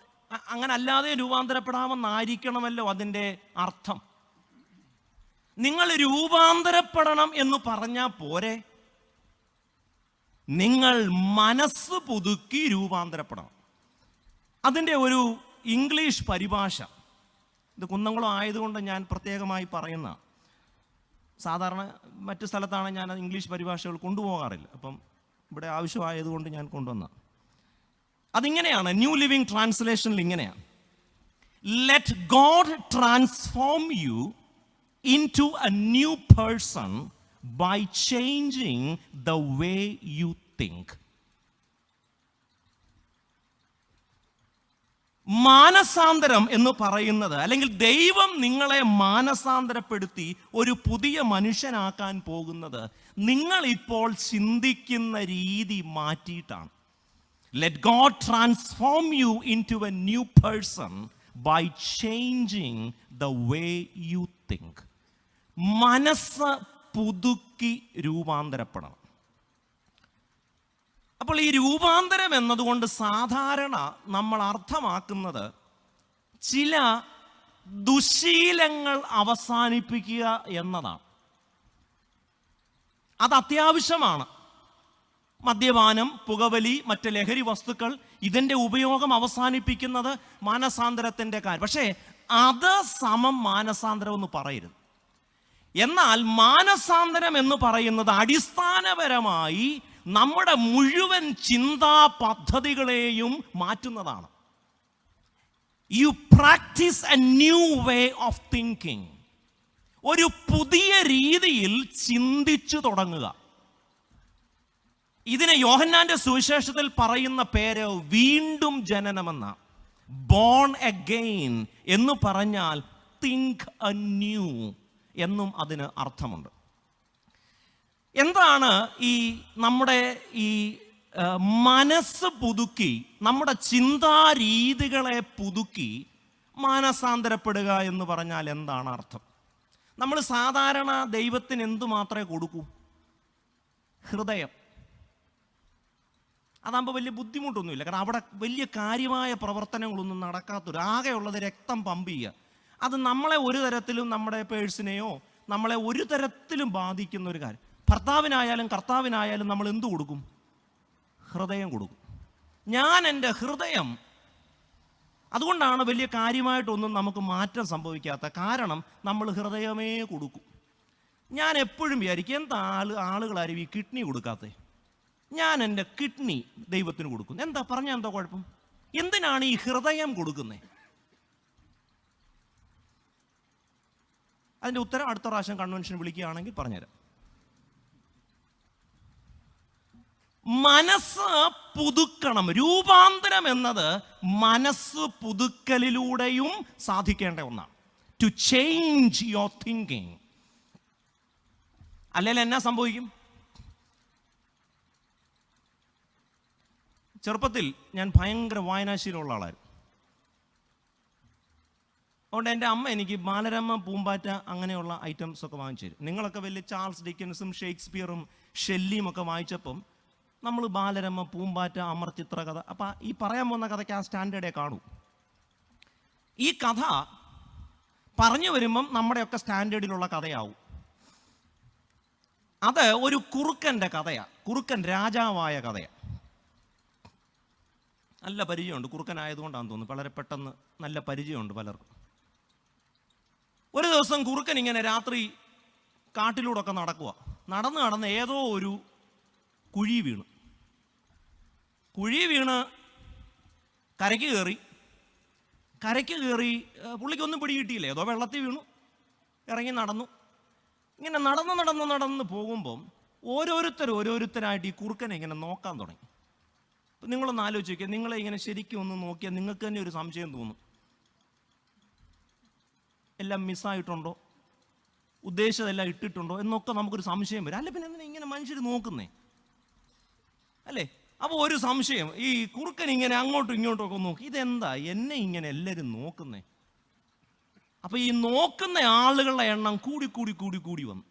അങ്ങനെ അല്ലാതെ രൂപാന്തരപ്പെടാമെന്നായിരിക്കണമല്ലോ അതിൻ്റെ അർത്ഥം. നിങ്ങൾ രൂപാന്തരപ്പെടണം എന്ന് പറഞ്ഞാൽ പോരെ, നിങ്ങൾ മനസ്സ് പുതുക്കി രൂപാന്തരപ്പെടണം. അതിൻ്റെ ഒരു ഇംഗ്ലീഷ് പരിഭാഷ, ഇത് കുന്നംകുളം ആയതുകൊണ്ട് ഞാൻ പ്രത്യേകമായി പറയുന്ന, സാധാരണ മറ്റു സ്ഥലത്താണ് ഞാൻ ഇംഗ്ലീഷ് പരിഭാഷകൾ കൊണ്ടുപോകാറില്ല, അപ്പം ഇവിടെ ആവശ്യമായതുകൊണ്ട് ഞാൻ കൊണ്ടുവന്ന അതിങ്ങനെയാണ്. ന്യൂ ലിവിങ് ട്രാൻസ്ലേഷനിൽ ഇങ്ങനെയാണ്: let God transform you into a new person by changing the way you think. മാനസാന്തരം എന്ന് പറയുന്നത്, അല്ലെങ്കിൽ ദൈവം നിങ്ങളെ മാനസാന്തരപ്പെടുത്തി ഒരു പുതിയ മനുഷ്യനാക്കാൻ പോകുന്നത് നിങ്ങൾ ഇപ്പോൾ ചിന്തിക്കുന്ന രീതി മാറ്റിയിട്ടാണ്. Let God transform you into a new person by changing the way you think. മനസ്സ് പുതുക്കി രൂപാന്തരപ്പെടണം. അപ്പോൾ ഈ രൂപാന്തരം എന്നതുകൊണ്ട് സാധാരണ നമ്മൾ അർത്ഥമാക്കുന്നത് ചില ദുശീലങ്ങൾ അവസാനിപ്പിക്കുക എന്നതാണ്. അത് അത്യാവശ്യമാണ്. മദ്യപാനം, പുകവലി, മറ്റ് ലഹരി വസ്തുക്കൾ, ഇതിൻ്റെ ഉപയോഗം അവസാനിപ്പിക്കുന്നത് മാനസാന്തരത്തിൻ്റെ കാര്യം. പക്ഷേ അത് സമം മാനസാന്തരം എന്ന് പറയരുത്. എന്നാൽ മാനസാന്തരം എന്ന് പറയുന്നത് അടിസ്ഥാനപരമായി നമ്മുടെ മുഴുവൻ ചിന്താ പദ്ധതികളെയും മാറ്റുന്നതാണ്. You practice a new way of thinking. ഒരു പുതിയ രീതിയിൽ ചിന്തിച്ചു തുടങ്ങുക. ഇതിനെ യോഹന്നാന്റെ സുവിശേഷത്തിൽ പറയുന്ന പേര് വീണ്ടും ജനനമെന്ന, ബോൺ അഗെയിൻ എന്ന് പറഞ്ഞാൽ തിങ്ക് എ ന്യൂ എന്നും അതിന് അർത്ഥമുണ്ട്. എന്താണ് ഈ നമ്മുടെ ഈ മനസ്സ് പുതുക്കി, നമ്മുടെ ചിന്താരീതികളെ പുതുക്കി മാനസാന്തരപ്പെടുക എന്ന് പറഞ്ഞാൽ എന്താണ് അർത്ഥം? നമ്മൾ സാധാരണ ദൈവത്തിന് എന്തു മാത്രമേ കൊടുക്കൂ? ഹൃദയം. അതാകുമ്പോൾ വലിയ ബുദ്ധിമുട്ടൊന്നുമില്ല. കാരണം അവിടെ വലിയ കാര്യമായ പ്രവർത്തനങ്ങളൊന്നും നടക്കാത്തൊരു, ആകെയുള്ളത് രക്തം പമ്പ് ചെയ്യുക. അത് നമ്മളെ ഒരു തരത്തിലും, നമ്മുടെ പേഴ്സിനെയോ നമ്മളെ ഒരു തരത്തിലും ബാധിക്കുന്ന ഒരു കാര്യം. ഭർത്താവിനായാലും കർത്താവിനായാലും നമ്മൾ എന്തു കൊടുക്കും? ഹൃദയം കൊടുക്കും. ഞാൻ എൻ്റെ ഹൃദയം. അതുകൊണ്ടാണ് വലിയ കാര്യമായിട്ടൊന്നും നമുക്ക് മാറ്റം സംഭവിക്കാത്ത. കാരണം നമ്മൾ ഹൃദയമേ കൊടുക്കും. ഞാൻ എപ്പോഴും വിചാരിക്കും, എന്താ ആളുകളാരും ഈ കിഡ്നി കൊടുക്കാത്തേ? ഞാൻ എൻ്റെ കിഡ്നി ദൈവത്തിന് കൊടുക്കും. എന്താ പറഞ്ഞാൽ എന്താ കുഴപ്പം? എന്തിനാണ് ഈ ഹൃദയം കൊടുക്കുന്നത്? അതിൻ്റെ ഉത്തരം അടുത്ത പ്രാവശ്യം കൺവെൻഷൻ വിളിക്കുകയാണെങ്കിൽ പറഞ്ഞുതരാം. മനസ്സ് പുതുക്കണം. രൂപാന്തരം എന്നത് മനസ്സ് പുതുക്കലിലൂടെയും സാധിക്കേണ്ട ഒന്നാണ്. To change your thinking. അല്ലെങ്കിൽ എന്നാ സംഭവിക്കും? ചെറുപ്പത്തിൽ ഞാൻ ഭയങ്കര വായനാശീലമുള്ള ആളായിരുന്നു. അതുകൊണ്ട് എൻ്റെ അമ്മ എനിക്ക് ബാലരമ, പൂമ്പാറ്റ അങ്ങനെയുള്ള ഐറ്റംസ് ഒക്കെ വാങ്ങിച്ചു തരും. നിങ്ങളൊക്കെ വലിയ ചാൾസ് ഡിക്കൻസും ഷേക്സ്പിയറും ഷെല്ലിയും ഒക്കെ വായിച്ചപ്പം നമ്മൾ ബാലരമ, പൂമ്പാറ്റ, അമർ ചിത്രകഥ, അപ്പം ഈ പറയാൻ പോകുന്ന കഥയ്ക്ക് ആ സ്റ്റാൻഡേർഡേ കാണൂ. ഈ കഥ പറഞ്ഞു വരുമ്പം നമ്മുടെയൊക്കെ സ്റ്റാൻഡേർഡിലുള്ള കഥയാവും. അത് ഒരു കുറുക്കൻ്റെ കഥയാണ്. കുറുക്കൻ രാജാവായ കഥയാണ്. നല്ല പരിചയമുണ്ട്. കുറുക്കനായതുകൊണ്ടാണെന്ന് തോന്നുന്നു വളരെ പെട്ടെന്ന് നല്ല പരിചയമുണ്ട് പലർക്കും. ഒരു ദിവസം കുറുക്കൻ ഇങ്ങനെ രാത്രി കാട്ടിലൂടെ ഒക്കെ നടക്കുക. നടന്ന് ഏതോ ഒരു കുഴി വീണ് കരയ്ക്ക് കയറി പുള്ളിക്കൊന്നും പിടികിട്ടിയില്ല. ഏതോ വെള്ളത്തിൽ വീണു, ഇറങ്ങി നടന്നു. ഇങ്ങനെ നടന്ന് പോകുമ്പം ഓരോരുത്തരായിട്ട് ഈ കുറുക്കനെ ഇങ്ങനെ നോക്കാൻ തുടങ്ങി. അപ്പം നിങ്ങളൊന്ന് ആലോചിച്ച് നോക്കിയാൽ, നിങ്ങളെ ഇങ്ങനെ ശരിക്കും ഒന്ന് നോക്കിയാൽ നിങ്ങൾക്ക് തന്നെ ഒരു സംശയം തോന്നും. എല്ലാം മിസ്സായിട്ടുണ്ടോ, ഉദ്ദേശിച്ചതെല്ലാം ഇട്ടിട്ടുണ്ടോ എന്നൊക്കെ നമുക്കൊരു സംശയം വരും. അല്ല പിന്നെ എന്തിനാ ഇങ്ങനെ മനുഷ്യർ നോക്കുന്നേ അല്ലേ? അപ്പോൾ ഒരു സംശയം, ഈ കുറുക്കൻ ഇങ്ങനെ അങ്ങോട്ടും ഇങ്ങോട്ടും ഒക്കെ നോക്കി, ഇതെന്താ എന്നെ ഇങ്ങനെ എല്ലാവരും നോക്കുന്നേ? അപ്പോൾ ഈ നോക്കുന്ന ആളുകളുടെ എണ്ണം കൂടി വന്നു.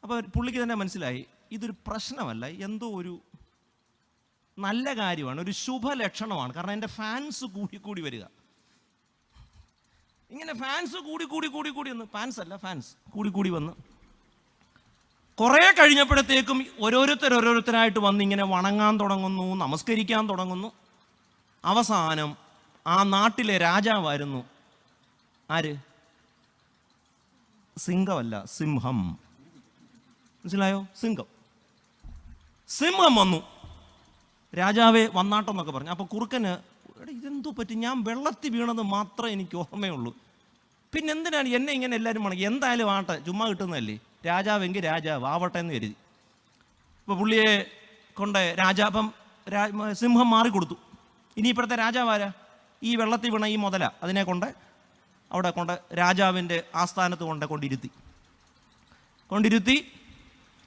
അപ്പോൾ പുള്ളിക്ക് തന്നെ മനസ്സിലായി ഇതൊരു പ്രശ്നമല്ല, എന്തോ ഒരു നല്ല കാര്യമാണ്, ഒരു ശുഭലക്ഷണമാണ്. കാരണം എൻ്റെ ഫാൻസ് കൂടി വരിക. ഇങ്ങനെ ഫാൻസ് കൂടി വന്ന്, ഫാൻസ് കൂടി വന്ന് കുറേ കഴിഞ്ഞപ്പോഴത്തേക്കും ഓരോരുത്തരായിട്ട് വന്ന് ഇങ്ങനെ വണങ്ങാൻ തുടങ്ങുന്നു, നമസ്കരിക്കാൻ തുടങ്ങുന്നു. അവസാനം ആ നാട്ടിലെ രാജാവായിരുന്നു ആര്? സിംഹമല്ല, സിംഹം. മനസ്സിലായോ? സിംഹം വന്നു. രാജാവേ വന്നാട്ടം എന്നൊക്കെ പറഞ്ഞു. അപ്പോൾ കുറുക്കന് ഇതെന്തോ പറ്റി, ഞാൻ വെള്ളത്തിൽ വീണത് മാത്രമേ എനിക്ക് ഓർമ്മയുള്ളൂ, പിന്നെ എന്തിനാണ് എന്നെ ഇങ്ങനെ എല്ലാവരും വേണം? എന്തായാലും ആട്ടെ, ചുമ്മാ കിട്ടുന്നതല്ലേ, രാജാവെങ്കിൽ രാജാവ് ആവട്ടെ എന്ന് കരുതി. ഇപ്പോൾ പുള്ളിയെ കൊണ്ട് രാജാപ്പം സിംഹം മാറിക്കൊടുത്തു. ഇനി ഇപ്പോഴത്തെ രാജാവാരാ? ഈ വെള്ളത്തിൽ വീണ ഈ മുതല, അതിനെ അവിടെ രാജാവിൻ്റെ ആസ്ഥാനത്ത് കൊണ്ടിരുത്തി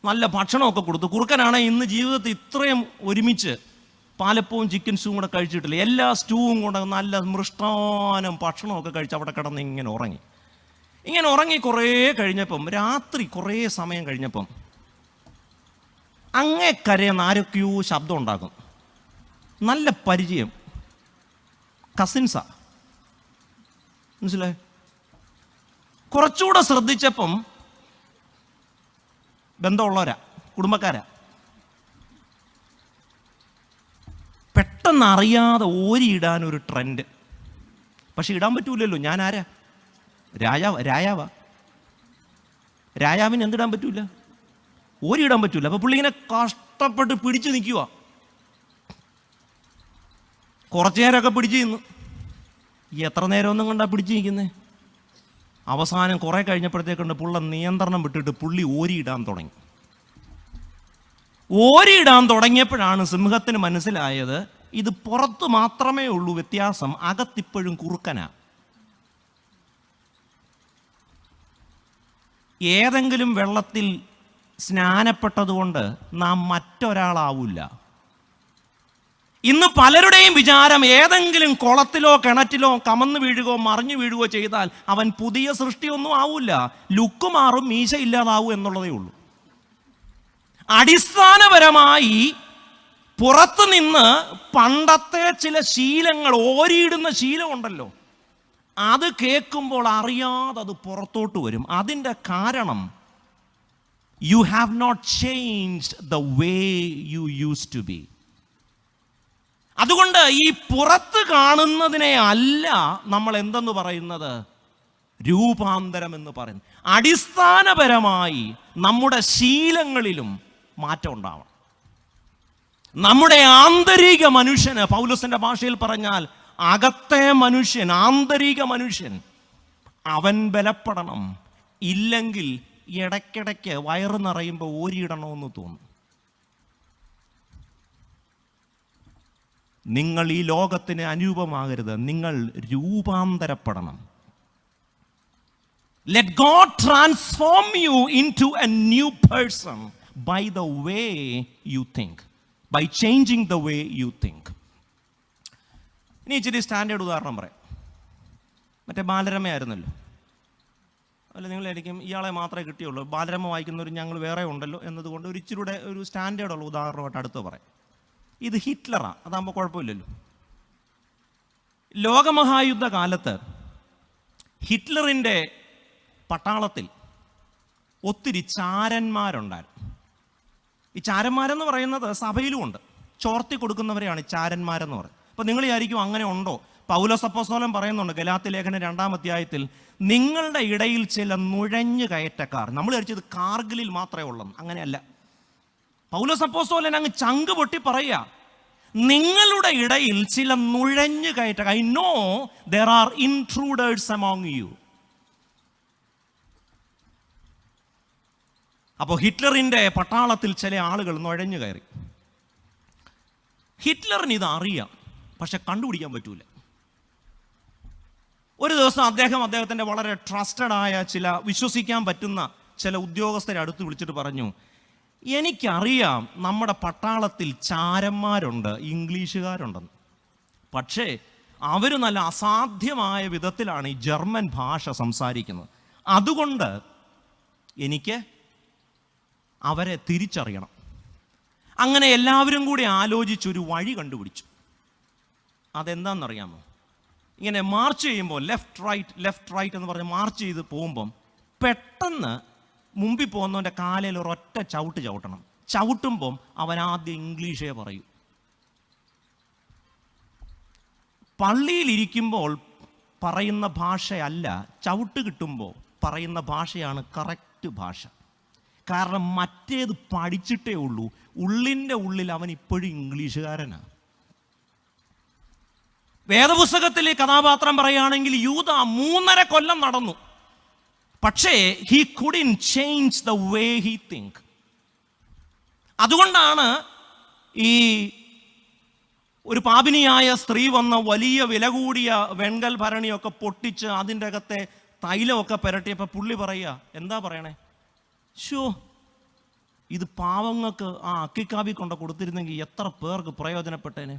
നല്ല ഭക്ഷണമൊക്കെ കൊടുത്തു. കുറുക്കനാണ് ഇന്ന് ജീവിതത്തിൽ ഇത്രയും ഒരുമിച്ച് പാലപ്പവും ചിക്കൻ സ്റ്റൂവും കൂടെ കഴിച്ചിട്ടില്ല, എല്ലാ സ്റ്റൂവും കൂടെ നല്ല മൃഷ്ടാനം ഭക്ഷണമൊക്കെ കഴിച്ച് അവിടെ കിടന്ന് ഇങ്ങനെ ഉറങ്ങി കുറേ കഴിഞ്ഞപ്പം, രാത്രി കുറേ സമയം കഴിഞ്ഞപ്പം അങ്ങേ കരയെന്ന് ആരൊക്കെയോ ശബ്ദം ഉണ്ടാക്കും. നല്ല പരിചയം, കസിൻസാ, മനസ്സിലായി. കുറച്ചുകൂടെ ശ്രദ്ധിച്ചപ്പം ബന്ധമുള്ളവരാ, കുടുംബക്കാരാ. പെട്ടെന്ന് അറിയാതെ ഓരിയിടാൻ ഒരു ട്രെൻഡ്. പക്ഷെ ഇടാൻ പറ്റൂലല്ലോ, ഞാൻ ആരാ? രാജാവാ. രാജാവിന് എന്തിടാൻ പറ്റൂല? ഓരിയിടാൻ പറ്റൂല. അപ്പൊ പുള്ളി ഇങ്ങനെ കഷ്ടപ്പെട്ട് പിടിച്ചു നിൽക്കുക. കുറച്ചു നേരമൊക്കെ പിടിച്ചു നിന്നു. എത്ര നേരമൊന്നും കണ്ടാ പിടിച്ചു നിൽക്കുന്നേ? അവസാനം കുറെ കഴിഞ്ഞപ്പോഴത്തേക്കുണ്ട് പുള്ള നിയന്ത്രണം വിട്ടിട്ട് പുള്ളി ഓരിയിടാൻ തുടങ്ങി. ഓരിയിടാൻ തുടങ്ങിയപ്പോഴാണ് സിംഹത്തിന് മനസ്സിലായത് ഇത് പുറത്ത് മാത്രമേ ഉള്ളൂ വ്യത്യാസം, അകത്തിപ്പോഴും കുറുക്കനാ. ഏതെങ്കിലും വെള്ളത്തിൽ സ്നാനപ്പെട്ടതുകൊണ്ട് നാം മറ്റൊരാളാവില്ല. ഇന്ന് പലരുടെയും വിചാരം ഏതെങ്കിലും കുളത്തിലോ കിണറ്റിലോ കമന്ന് വീഴുകയോ മറിഞ്ഞു വീഴുകയോ ചെയ്താൽ അവൻ പുതിയ സൃഷ്ടിയൊന്നും ആവില്ല, ലുക്ക് മാറും, മീശ ഇല്ലാതാവും എന്നുള്ളതേ ഉള്ളൂ. അടിസ്ഥാനപരമായി പുറത്തു നിന്ന് പണ്ടത്തെ ചില ശീലങ്ങൾ, ഓരിയിടുന്ന ശീലമുണ്ടല്ലോ, അത് കേൾക്കുമ്പോൾ അറിയാതെ അത് പുറത്തോട്ട് വരും. അതിൻ്റെ കാരണം you have not changed the way you use to be. അതുകൊണ്ട് ഈ പുറത്ത് കാണുന്നതിനെ അല്ല നമ്മൾ എന്തെന്ന് പറയുന്നത്, രൂപാന്തരം എന്ന് പറയുന്നത്. അടിസ്ഥാനപരമായി നമ്മുടെ ശീലങ്ങളിലും മാറ്റം ഉണ്ടാവണം. നമ്മുടെ ആന്തരിക മനുഷ്യന്, പൗലോസിന്റെ ഭാഷയിൽ പറഞ്ഞാൽ അകത്തെ മനുഷ്യൻ, ആന്തരിക മനുഷ്യൻ, അവൻ ബലപ്പെടണം. ഇല്ലെങ്കിൽ ഇടയ്ക്കിടയ്ക്ക് വയറ് നിറയുമ്പോൾ ഓരിയിടണമെന്ന് തോന്നും. നിങ്ങൾ ഈ ലോകത്തിന് അനൂപമാകരുത്, നിങ്ങൾ രൂപാന്തരപ്പെടണം. Let God transform you into a new person by the way you think, by changing the way you think. ഇനി ഇച്ചിരി സ്റ്റാൻഡേർഡ് ഉദാഹരണം പറയാം. മറ്റേ ബാലരമയായിരുന്നല്ലോ. അല്ല, നിങ്ങളായിരിക്കും ഇയാളെ മാത്രമേ കിട്ടിയുള്ളൂ, ബാലരമ വായിക്കുന്നവർ ഞങ്ങൾ വേറെ ഉണ്ടല്ലോ എന്നതുകൊണ്ട് ഒരു ഇച്ചിരിയുടെ ഒരു സ്റ്റാൻഡേർഡുള്ള ഉദാഹരണമായിട്ട് അടുത്ത് പറയാം. ഇത് ഹിറ്റ്ലറാ, അതാകുമ്പോൾ കുഴപ്പമില്ലല്ലോ. ലോകമഹായുദ്ധ കാലത്ത് ഹിറ്റ്ലറിൻ്റെ പട്ടാളത്തിൽ ഒത്തിരി ചാരന്മാരുണ്ടായിരുന്നു. ഈ ചാരന്മാരെന്ന് പറയുന്നത് സഭയിലും ഉണ്ട്, ചോർത്തി കൊടുക്കുന്നവരെയാണ് ചാരന്മാരെന്ന് പറയുന്നത്. അപ്പോൾ നിങ്ങൾ വിചാരിക്കും അങ്ങനെ ഉണ്ടോ? പൗലോസ് അപ്പോസ്തലൻ പറയുന്നുണ്ട് ഗലാത്യ ലേഖനം 2-ാം അധ്യായത്തിൽ, നിങ്ങളുടെ ഇടയിൽ ചില നുഴഞ്ഞു കയറ്റക്കാർ. നമ്മൾ വിചാരിച്ചത് കാർഗിലിൽ മാത്രമേ ഉള്ളൂ, അങ്ങനെയല്ല. പൗലോസ് അപ്പോസ്തലൻ അങ്ങ് ചങ്ക് പൊട്ടി പറയുക, നിങ്ങളുടെ ഇടയിൽ ചില നുഴഞ്ഞു കയറ്റക്കാർ. I know there are intruders among you. അപ്പോൾ ഹിറ്റ്ലറിൻ്റെ പട്ടാളത്തിൽ ചില ആളുകൾ നുഴഞ്ഞു കയറി. ഹിറ്റ്ലറിന് ഇത് അറിയാം, പക്ഷെ കണ്ടുപിടിക്കാൻ പറ്റൂല. ഒരു ദിവസം അദ്ദേഹത്തിൻ്റെ വളരെ ട്രസ്റ്റഡ് ആയ ചില, വിശ്വസിക്കാൻ പറ്റുന്ന ചില ഉദ്യോഗസ്ഥരെ അടുത്ത് വിളിച്ചിട്ട് പറഞ്ഞു, എനിക്കറിയാം നമ്മുടെ പട്ടാളത്തിൽ ചാരന്മാരുണ്ട്, ഇംഗ്ലീഷുകാരുണ്ടെന്ന്. പക്ഷേ അവർ നല്ല അസാധ്യമായ വിധത്തിലാണ് ഈ ജർമ്മൻ ഭാഷ സംസാരിക്കുന്നത്. അതുകൊണ്ട് എനിക്ക് അവരെ തിരിച്ചറിയണം. അങ്ങനെ എല്ലാവരും കൂടി ആലോചിച്ചൊരു വഴി കണ്ടുപിടിച്ചു. അതെന്താണെന്നറിയാമോ? ഇങ്ങനെ മാർച്ച് ചെയ്യുമ്പോൾ ലെഫ്റ്റ് റൈറ്റ് എന്ന് പറഞ്ഞ് മാർച്ച് ചെയ്ത് പോകുമ്പം പെട്ടെന്ന് മുമ്പിൽ പോകുന്നവൻ്റെ കാലയിൽ ഒരൊറ്റ ചവിട്ട് ചവിട്ടണം. ചവിട്ടുമ്പം അവൻ ആദ്യം ഇംഗ്ലീഷേ പറയൂ. പള്ളിയിലിരിക്കുമ്പോൾ പറയുന്ന ഭാഷയല്ല, ചവിട്ട് കിട്ടുമ്പോൾ പറയുന്ന ഭാഷയാണ് കറക്റ്റ് ഭാഷ. കാരണം മറ്റേത് പഠിച്ചിട്ടേ ഉള്ളൂ, ഉള്ളിൻ്റെ ഉള്ളിൽ അവൻ ഇപ്പോഴും ഇംഗ്ലീഷുകാരനാണ്. വേദപുസ്തകത്തിലെ കഥാപാത്രം പറയുകയാണെങ്കിൽ യൂദ 3.5 കൊല്ലം നടന്നു, പക്ഷേ he couldn't change the way he think. അതുകൊണ്ടാണ് ഈ ഒരു പാപിനിയായ സ്ത്രീ വന്ന വലിയ വില കൂടിയ വെൺകൽ ഭരണിയൊക്കെ പൊട്ടിച്ച് അതിൻ്റെ അകത്തെ തൈലമൊക്കെ പുരട്ടിയപ്പോൾ പുള്ളി പറയുക, എന്താ പറയണേ, ഷോ ഇത് പാവങ്ങൾക്ക് ആ അക്കിക്കാവി കൊണ്ട് കൊടുത്തിരുന്നെങ്കിൽ എത്ര പേർക്ക് പ്രയോജനപ്പെട്ടേനെ.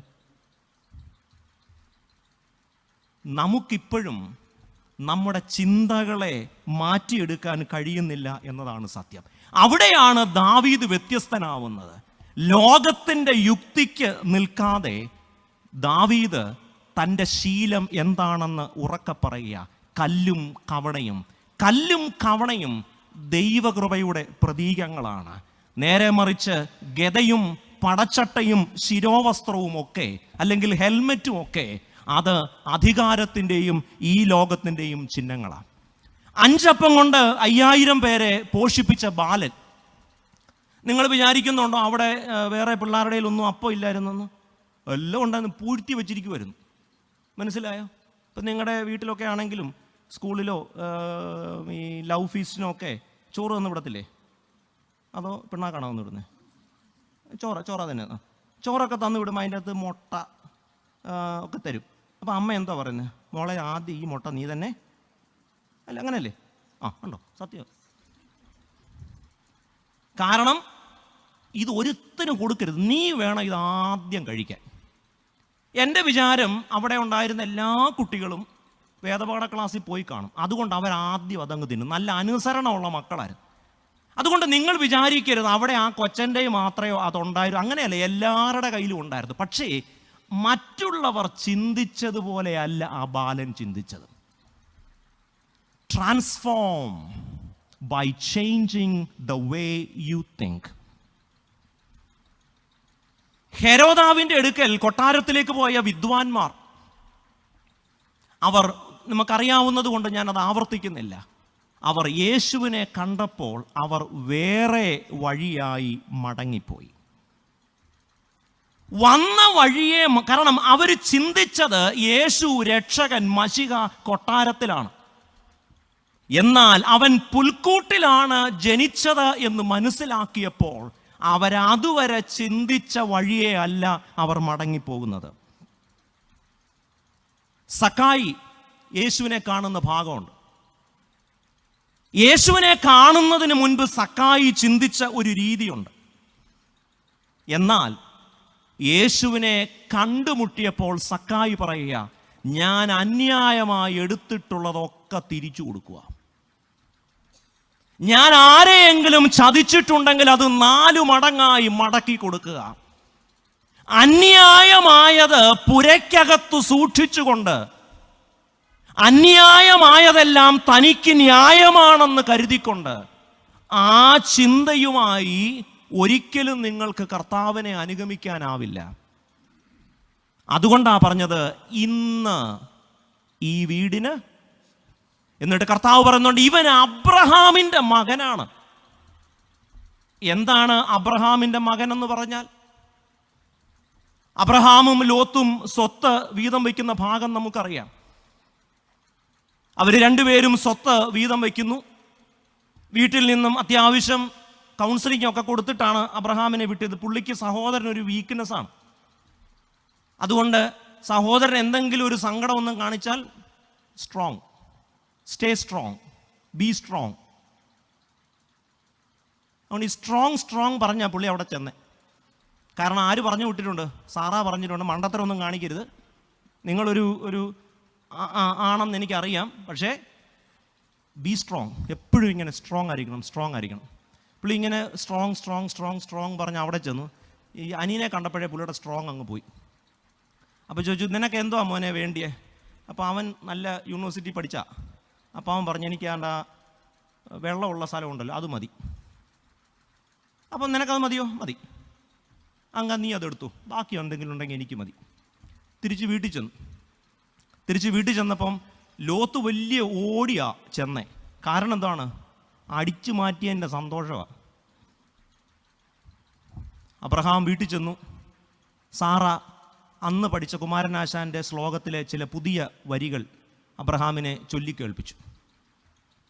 നമുക്കിപ്പോഴും നമ്മുടെ ചിന്തകളെ മാറ്റിയെടുക്കാൻ കഴിയുന്നില്ല എന്നതാണ് സത്യം. അവിടെയാണ് ദാവീദ് വ്യത്യസ്തനാവുന്നത്. ലോകത്തിൻ്റെ യുക്തിക്ക് നിൽക്കാതെ ദാവീദ് തൻ്റെ ശീലം എന്താണെന്ന് ഉറക്കെ പറയുക. കല്ലും കവണയും. കല്ലും കവണയും ദൈവകൃപയുടെ പ്രതീകങ്ങളാണ്. നേരെ മറിച്ച് ഗദയും പടച്ചട്ടയും ശിരോവസ്ത്രവും ഒക്കെ അല്ലെങ്കിൽ ഹെൽമെറ്റും ഒക്കെ അത് അധികാരത്തിൻ്റെയും ഈ ലോകത്തിൻ്റെയും ചിഹ്നങ്ങളാണ്. 5 അപ്പം കൊണ്ട് 5000 പേരെ പോഷിപ്പിച്ച ബാലൻ. നിങ്ങൾ വിചാരിക്കുന്നുണ്ടോ അവിടെ വേറെ പിള്ളേരുടെ ഒന്നും അപ്പം ഇല്ലായിരുന്നെന്ന്? എല്ലാം ഉണ്ടായിരുന്നു, പൂഴ്ത്തി വെച്ചിരിക്കുമായിരുന്നു. മനസ്സിലായോ? ഇപ്പം നിങ്ങളുടെ വീട്ടിലൊക്കെ ആണെങ്കിലും സ്കൂളിലോ ഈ ലവ് ഫീസ്റ്റിനോ ഒക്കെ ചോറ് തന്നു വിടത്തില്ലേ? അതോ പിണ്ണാക്കാണോ തന്നു വിടുന്നത്? ചോറ തന്നെ. ചോറൊക്കെ തന്നു വിടുമ്പോൾ അതിൻ്റെ അകത്ത് മുട്ട ഒക്കെ തരും. അപ്പം അമ്മ എന്താ പറയുന്നത്? മോളെ ആദ്യം ഈ മുട്ട നീ തന്നെ. അല്ല അങ്ങനെയല്ലേ? ഉണ്ടോ? സത്യം. കാരണം ഇത് ഒരുത്തനും കൊടുക്കരുത്, നീ വേണം ഇത് ആദ്യം കഴിക്കാൻ. എൻ്റെ വിചാരം അവിടെ ഉണ്ടായിരുന്ന എല്ലാ കുട്ടികളും വേദപാഠ ക്ലാസ്സിൽ പോയി കാണും. അതുകൊണ്ട് അവരാദ്യം അതങ്ങ് തിന്നും. നല്ല അനുസരണമുള്ള മക്കളായിരുന്നു. അതുകൊണ്ട് നിങ്ങൾ വിചാരിക്കരുത് അവിടെ ആ കൊച്ചൻ്റെ മാത്രമേ അതുണ്ടായിരുന്നു. അങ്ങനെയല്ല, എല്ലാവരുടെ കയ്യിലും ഉണ്ടായിരുന്നു. പക്ഷേ മറ്റുള്ളവർ ചിന്തിച്ചതുപോലെയല്ല ആ ബാലൻ ചിന്തിച്ചത്. Transform by changing the way you think. ഹെരോദാവിൻ്റെ അടുക്കൽ കൊട്ടാരത്തിലേക്ക് പോയ വിദ്വാൻമാർ, അവർ നമുക്കറിയാവുന്നത് കൊണ്ട് ഞാനത് ആവർത്തിക്കുന്നില്ല. അവർ യേശുവിനെ കണ്ടപ്പോൾ അവർ വേറെ വഴിയായി മടങ്ങിപ്പോയി. വന്ന വഴിയെ, കാരണം അവർ ചിന്തിച്ചത് യേശു രക്ഷകൻ മശിഹ കൊട്ടാരത്തിലാണ്. എന്നാൽ അവൻ പുൽക്കൂട്ടിലാണ് ജനിച്ചത് എന്ന് മനസ്സിലാക്കിയപ്പോൾ അവരതുവരെ ചിന്തിച്ച വഴിയെ അല്ല അവർ മടങ്ങിപ്പോകുന്നത്. സക്കായി യേശുവിനെ കാണുന്ന ഭാഗമുണ്ട്. യേശുവിനെ കാണുന്നതിന് മുൻപ് സക്കായി ചിന്തിച്ച ഒരു രീതിയുണ്ട്. എന്നാൽ യേശുവിനെ കണ്ടുമുട്ടിയപ്പോൾ സക്കായി പറയുക, ഞാൻ അന്യായമായി എടുത്തിട്ടുള്ളതൊക്കെ തിരിച്ചു കൊടുക്കുക. ഞാൻ ആരെയെങ്കിലും ചതിച്ചിട്ടുണ്ടെങ്കിൽ അത് 4 മടങ്ങായി മടക്കി കൊടുക്കുക. അന്യായമായത് പുരയ്ക്കകത്തു സൂക്ഷിച്ചുകൊണ്ട് അന്യായമായതെല്ലാം തനിക്ക് ന്യായമാണെന്ന് കരുതിക്കൊണ്ട് ആ ചിന്തയുമായി ഒരിക്കലും നിങ്ങൾക്ക് കർത്താവിനെ അനുഗമിക്കാനാവില്ല. അതുകൊണ്ടാണ് പറഞ്ഞത് ഇന്ന് ഈ വീടിന്. എന്നിട്ട് കർത്താവ് പറയുന്നുണ്ട് ഇവൻ അബ്രഹാമിൻ്റെ മകനാണ്. എന്താണ് അബ്രഹാമിൻ്റെ മകൻ എന്ന് പറഞ്ഞാൽ? അബ്രഹാമും ലോത്തും സ്വത്ത് വീതം വയ്ക്കുന്ന ഭാഗം നമുക്കറിയാം. അവർ രണ്ടുപേരും സ്വത്ത് വീതം വയ്ക്കുന്നു. വീട്ടിൽ നിന്നും അത്യാവശ്യം കൗൺസിലിംഗ് ഒക്കെ കൊടുത്തിട്ടാണ് അബ്രഹാമിനെ വിട്ടത്. പുള്ളിക്ക് സഹോദരനൊരു വീക്ക്നെസ്സാണ്. അതുകൊണ്ട് സഹോദരൻ എന്തെങ്കിലും ഒരു സങ്കടം ഒന്നും കാണിച്ചാൽ strong, stay strong, B strong. അതുകൊണ്ട് ഈ സ്ട്രോങ് പറഞ്ഞാൽ പുള്ളി അവിടെ ചെന്നേ. കാരണം ആര് പറഞ്ഞു വിട്ടിട്ടുണ്ട്? സാറാ പറഞ്ഞിട്ടുണ്ട്, മണ്ടത്തരമൊന്നും കാണിക്കരുത്, നിങ്ങളൊരു ആണെന്ന് എനിക്കറിയാം, പക്ഷേ ബി സ്ട്രോങ്. എപ്പോഴും ഇങ്ങനെ സ്ട്രോങ് ആയിരിക്കണം. പുള്ളി ഇങ്ങനെ സ്ട്രോങ് പറഞ്ഞ് അവിടെ ചെന്നു. ഈ അനിയനെ കണ്ടപ്പോഴേ പുള്ളിയുടെ സ്ട്രോങ് അങ്ങ് പോയി. അപ്പോൾ ചോദിച്ചു, നിനക്ക് എന്തോ മോനെ വേണ്ടിയേ? അപ്പോൾ അവൻ നല്ല യൂണിവേഴ്സിറ്റി പഠിച്ചാ. അപ്പോൾ അവൻ പറഞ്ഞു, എനിക്ക് ആ വെള്ളമുള്ള സ്ഥലമുണ്ടല്ലോ അത് മതി. അപ്പം നിനക്കത് മതിയോ? മതി, അങ്ങ് നീ അതെടുത്തു, ബാക്കി എന്തെങ്കിലും ഉണ്ടെങ്കിൽ എനിക്ക് മതി. തിരിച്ച് വീട്ടിൽ ചെന്നപ്പം ലോത്ത് വലിയ ഓടിയാ ചെന്നേ. കാരണം എന്താണ്? അടിച്ചു മാറ്റിയതിൻ്റെ സന്തോഷമാണ്. അബ്രഹാം വീട്ടിൽ ചെന്നു. സാറ അന്ന് പഠിച്ച കുമാരനാശാൻ്റെ ശ്ലോകത്തിലെ ചില പുതിയ വരികൾ അബ്രഹാമിനെ ചൊല്ലിക്കേൾപ്പിച്ചു.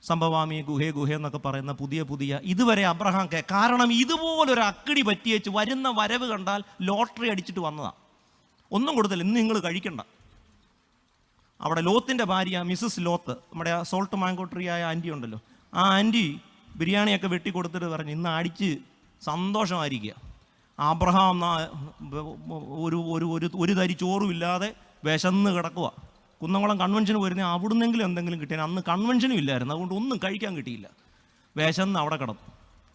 സംഭവാമി ഗുഹേ എന്നൊക്കെ പറയുന്ന പുതിയ ഇതുവരെ അബ്രഹാം കാരണം ഇതുപോലൊരു അക്കിടി പറ്റിയേച്ച് വരുന്ന വരവ് കണ്ടാൽ ലോട്ടറി അടിച്ചിട്ട് വന്നതാണ്. ഒന്നും കൊടുത്തില്ല, ഇന്ന് നിങ്ങൾ കഴിക്കണ്ട. അവിടെ ലോത്തിൻ്റെ ഭാര്യ മിസ്സസ് ലോത്ത്, നമ്മുടെ ആ സോൾട്ട് മാങ്കോ ട്രീ ആയ ആൻറ്റി ഉണ്ടല്ലോ, ആ ആൻറ്റി ബിരിയാണിയൊക്കെ വെട്ടി കൊടുത്തിട്ട് പറഞ്ഞു, ഇന്ന് അടിച്ച് സന്തോഷമായിരിക്കുക. അബ്രഹാം ഒരു തരി ചോറുമില്ലാതെ വിശന്ന് കിടക്കുക. കുന്നംകുളം കൺവെൻഷന് വരുന്ന അവിടുന്നെങ്കിലും എന്തെങ്കിലും കിട്ടിയാൽ അന്ന് കൺവെൻഷനും ഇല്ലായിരുന്നു, അതുകൊണ്ട് ഒന്നും കഴിക്കാൻ കിട്ടിയില്ല. വിശന്ന് അവിടെ കിടന്നു.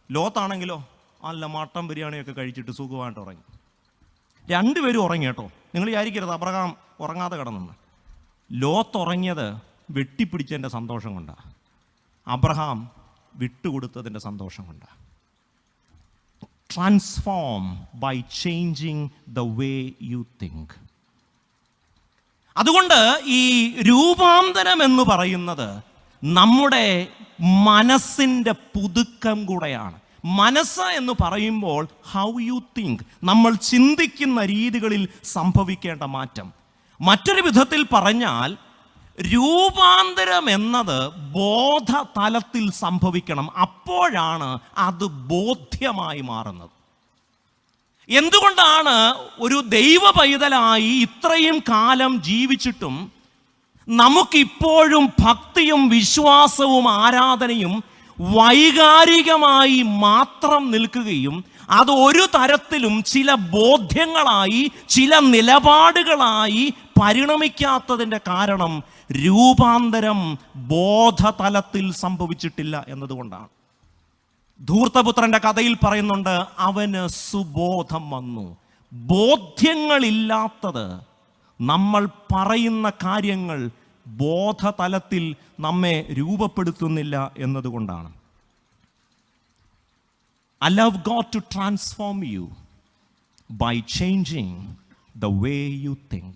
ലോത്താണെങ്കിലോ നല്ല മട്ടൻ ബിരിയാണിയൊക്കെ കഴിച്ചിട്ട് സുഖമായിട്ട് ഉറങ്ങി. രണ്ടുപേരും ഉറങ്ങി കേട്ടോ. നിങ്ങൾ വിചാരിക്കരുത് അബ്രഹാം ഉറങ്ങാതെ കിടന്നെന്ന്. ലോത്ത് ഉറങ്ങിയത് വെട്ടിപ്പിടിച്ചതിൻ്റെ സന്തോഷം കൊണ്ടാണ്, അബ്രഹാം വിട്ടുകൊടുത്തതിൻ്റെ സന്തോഷം കൊണ്ടാണ്. Transform by changing the way you think. അതുകൊണ്ട് ഈ രൂപാന്തരം എന്ന് പറയുന്നത് നമ്മുടെ മനസ്സിൻ്റെ പുതുക്കം കൂടെയാണ്. മനസ്സ് എന്ന് പറയുമ്പോൾ ഹൗ യു തിങ്ക്, നമ്മൾ ചിന്തിക്കുന്ന രീതികളിൽ സംഭവിക്കേണ്ട മാറ്റം. മറ്റൊരു വിധത്തിൽ പറഞ്ഞാൽ രൂപാന്തരം എന്നത് ബോധതലത്തിൽ സംഭവിക്കണം. അപ്പോഴാണ് അത് ബോധ്യമായി മാറുന്നത്. എന്തുകൊണ്ടാണ് ഒരു ദൈവ പൈതലായി ഇത്രയും കാലം ജീവിച്ചിട്ടും നമുക്കിപ്പോഴും ഭക്തിയും വിശ്വാസവും ആരാധനയും വൈകാരികമായി മാത്രം നിൽക്കുകയും അത് ഒരു തരത്തിലും ചില ബോധ്യങ്ങളായി ചില നിലപാടുകളായി പരിണമിക്കാത്തതിൻ്റെ കാരണം രൂപാന്തരം ബോധതലത്തിൽ സംഭവിച്ചിട്ടില്ല എന്നതുകൊണ്ടാണ്. ധൂർത്തപുത്രന്റെ കഥയിൽ പറയുന്നുണ്ട്, അവന് സുബോധം വന്നു. ബോധ്യങ്ങളില്ലാത്തത്, നമ്മൾ പറയുന്ന കാര്യങ്ങൾ ബോധതലത്തിൽ നമ്മെ രൂപപ്പെടുത്തുന്നില്ല എന്നതുകൊണ്ടാണ്. Allow God to transform you by changing the way you think.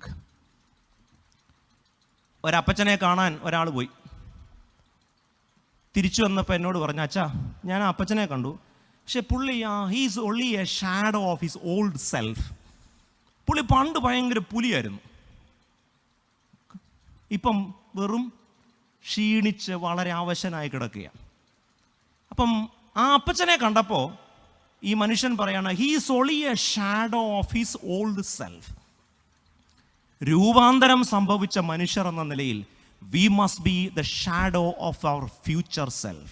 ഒരപ്പച്ചനെ കാണാൻ ഒരാൾ പോയി. തിരിച്ചു വന്നപ്പോൾ എന്നോട് പറഞ്ഞു, അച്ഛാ ഞാൻ ആ അപ്പച്ചനെ കണ്ടു, പക്ഷെ പുള്ളി he's only A shadow of his old self. പുള്ളി പണ്ട് ഭയങ്കര പുലിയായിരുന്നു, ഇപ്പം വെറും ക്ഷീണിച്ച് വളരെ അവശനായി കിടക്കുകയാണ്. അപ്പം ആ അപ്പച്ചനെ കണ്ടപ്പോൾ ഈ മനുഷ്യൻ പറയാണ്, he's only A shadow of his old self. രൂപാന്തരം സംഭവിച്ച മനുഷ്യർ എന്ന നിലയിൽ we must be the shadow of our future self.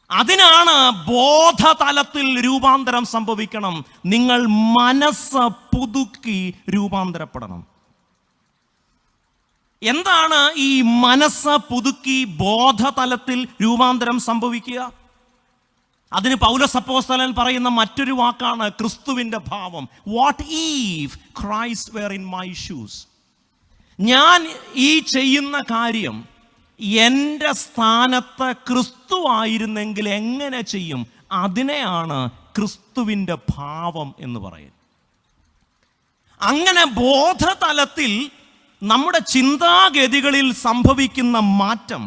അതിനാണ് ബോധതലത്തിൽ രൂപാന്തരം സംഭവിക്കണം. നിങ്ങൾ മനസ്സ് പുതുക്കി രൂപാന്തരപ്പെടണം. എന്താണ് ഈ മനസ്സ് പുതുക്കി ബോധതലത്തിൽ രൂപാന്തരം സംഭവിക്കുക? അതിന് പൗലോസ് അപ്പോസ്തലൻ പറയുന്ന മറ്റൊരു വാക്കാണ് ക്രിസ്തുവിൻ്റെ ഭാവം. What if Christ were in my shoes. ഞാൻ ഈ ചെയ്യുന്ന കാര്യം എൻ്റെ സ്ഥാനത്ത് ക്രിസ്തു ആയിരുന്നെങ്കിൽ എങ്ങനെ ചെയ്യും? അതിനെയാണ് ക്രിസ്തുവിൻ്റെ ഭാവം എന്ന് പറയുന്നത്. അങ്ങനെ ബോധതലത്തിൽ നമ്മുടെ ചിന്താഗതികളിൽ സംഭവിക്കുന്ന മാറ്റം,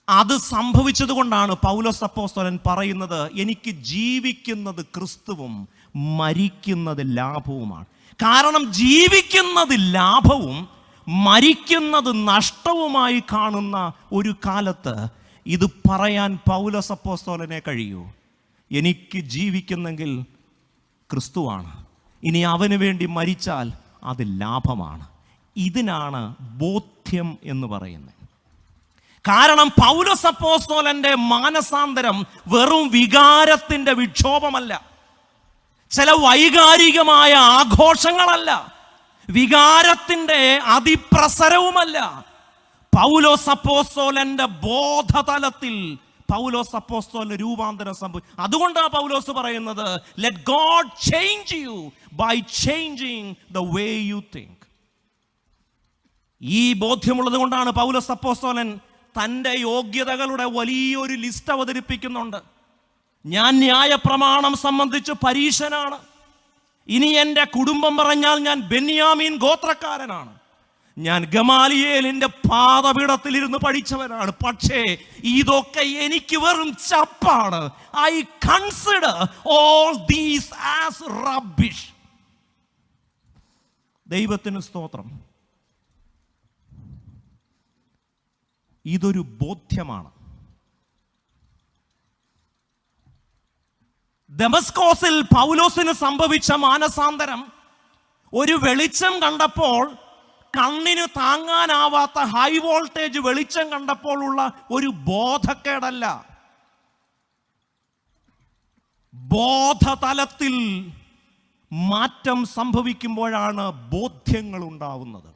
അത് സംഭവിച്ചത് കൊണ്ടാണ് പൗലോസ് അപ്പോസ്തലൻ പറയുന്നത്, എനിക്ക് ജീവിക്കുന്നത് ക്രിസ്തുവും മരിക്കുന്നത് ലാഭവുമാണ്. കാരണം ജീവിക്കുന്നത് ലാഭവും മരിക്കുന്നത് നഷ്ടവുമായി കാണുന്ന ഒരു കാലത്ത് ഇത് പറയാൻ പൗലോസ് അപ്പോസ്തലനെ കഴിയൂ. എനിക്ക് ജീവിക്കുന്നെങ്കിൽ ക്രിസ്തുവാണ്, ഇനി അവന് വേണ്ടി മരിച്ചാൽ അത് ലാഭമാണ്. ഇതിനാണ് ബോധ്യം എന്ന് പറയുന്നത്. കാരണം പൗലോസ് അപ്പോസ്തലന്റെ മാനസാന്തരം വെറും വികാരത്തിന്റെ വിക്ഷോഭമല്ല, ചില വൈകാരികമായ ആഘോഷങ്ങളല്ല, വികാരത്തിന്റെ അതിപ്രസരവുമല്ല. പൗലോസ് അപ്പോസ്തലന്റെ ബോധതലത്തിൽ പൗലോസ് അപ്പോസ്തലന് രൂപാന്തരം സംഭവിച്ചു. അതുകൊണ്ടാണ് പൗലോസ് പറയുന്നത്, let God change you by changing the way you think. ഈ ബോധ്യമുള്ളത് കൊണ്ടാണ് പൗലോസ് അപ്പോസ്തലൻ തൻ്റെ യോഗ്യതകളുടെ വലിയൊരു ലിസ്റ്റ് അവതരിപ്പിക്കുന്നുണ്ട്. ഞാൻ ന്യായപ്രമാണം സംബന്ധിച്ച് പരീശനാണ്, ഇനി എൻ്റെ കുടുംബം പറഞ്ഞാൽ ഞാൻ ബെന്യാമീൻ ഗോത്രക്കാരനാണ്, ഞാൻ ഗമാലിയേലിൻ്റെ പാദപീഠത്തിലിരുന്ന് പഠിച്ചവനാണ്, പക്ഷേ ഇതൊക്കെ എനിക്ക് വെറും ചപ്പാണ്. I consider all these as rubbish. ദൈവത്തിന് സ്തോത്രം. ഇതൊരു ബോധ്യമാണ്. ദമസ്കോസിൽ പൗലോസിന് സംഭവിച്ച മാനസാന്തരം ഒരു വെളിച്ചം കണ്ടപ്പോൾ കണ്ണിന് താങ്ങാനാവാത്ത ഹൈ വോൾട്ടേജ് വെളിച്ചം കണ്ടപ്പോൾ ഉള്ള ഒരു ബോധക്കേടല്ല. ബോധതലത്തിൽ മാറ്റം സംഭവിക്കുമ്പോഴാണ് ബോധ്യങ്ങൾ ഉണ്ടാവുന്നത്.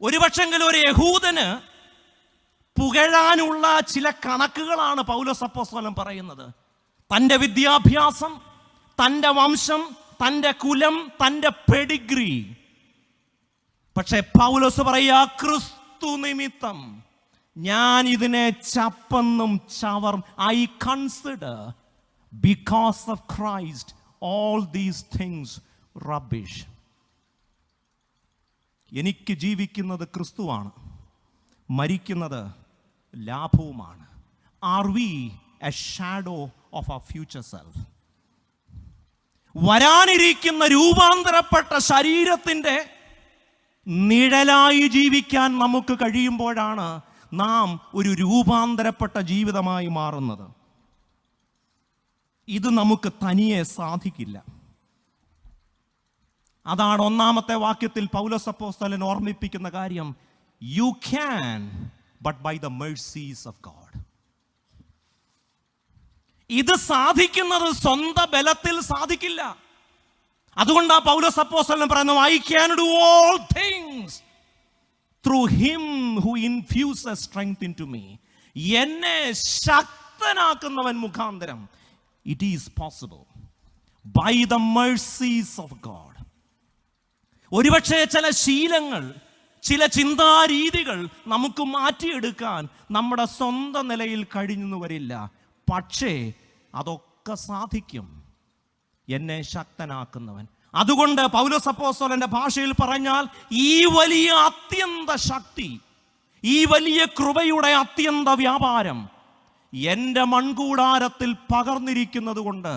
ഒരുപക്ഷെങ്കിലും ഒരു യഹൂദന് പുകഴാനുള്ള ചില കണക്കുകളാണ് പൗലോസ് അപ്പോസ്തലൻ പറയുന്നത്. തൻ്റെ വിദ്യാഭ്യാസം, തൻ്റെ വംശം, തൻ്റെ കുലം, തൻ്റെ പെഡിഗ്രി. പക്ഷെ പൗലോസ് പറയാ, ക്രിസ്തു നിമിത്തം ഞാൻ ഇതിനെ ചപ്പെന്നും ചവർ. I consider because of Christ all these things rubbish. എനിക്ക് ജീവിക്കുന്നത് ക്രിസ്തുവാണ്, മരിക്കുന്നത് ലാഭവുമാണ്. Are we a shadow of our future self? വരാനിരിക്കുന്ന രൂപാന്തരപ്പെട്ട ശരീരത്തിൻ്റെ നിഴലായി ജീവിക്കാൻ നമുക്ക് കഴിയുമ്പോഴാണ് നാം ഒരു രൂപാന്തരപ്പെട്ട ജീവിതമായി മാറുന്നത്. ഇത് നമുക്ക് തനിയെ സാധിക്കില്ല. അതാണ് ഒന്നാമത്തെ വാക്യത്തിൽ പൗലോസ് അപ്പോസ്തലൻ ഓർമ്മിപ്പിക്കുന്ന കാര്യം. You can but by the mercies of God. ഇത് സാധിക്കുന്നത് സ്വന്തം ബലത്തിൽ സാധിക്കില്ല. അതുകൊണ്ടാ പൗലോസ് അപ്പോസ്തലൻ പറയുന്നത്, I can do all things through him who infuses strength into me. എന്നെ ശക്തനാക്കുന്നവൻ മുഖാന്തരം it is possible by the mercies of God. ഒരുപക്ഷെ ചില ശീലങ്ങൾ, ചില ചിന്താരീതികൾ നമുക്ക് മാറ്റിയെടുക്കാൻ നമ്മുടെ സ്വന്തം നിലയിൽ കഴിഞ്ഞു വരില്ല. പക്ഷേ അതൊക്കെ സാധിക്കും എന്നെ ശക്തനാക്കുന്നവൻ. അതുകൊണ്ട് പൗലോസ് അപ്പോസ്തലന്റെ ഭാഷയിൽ പറഞ്ഞാൽ, ഈ വലിയ അത്യന്ത ശക്തി, ഈ വലിയ കൃപയുടെ അത്യന്ത വ്യാപാരം എൻ്റെ മൺകൂടാരത്തിൽ പകർന്നിരിക്കുന്നത് കൊണ്ട്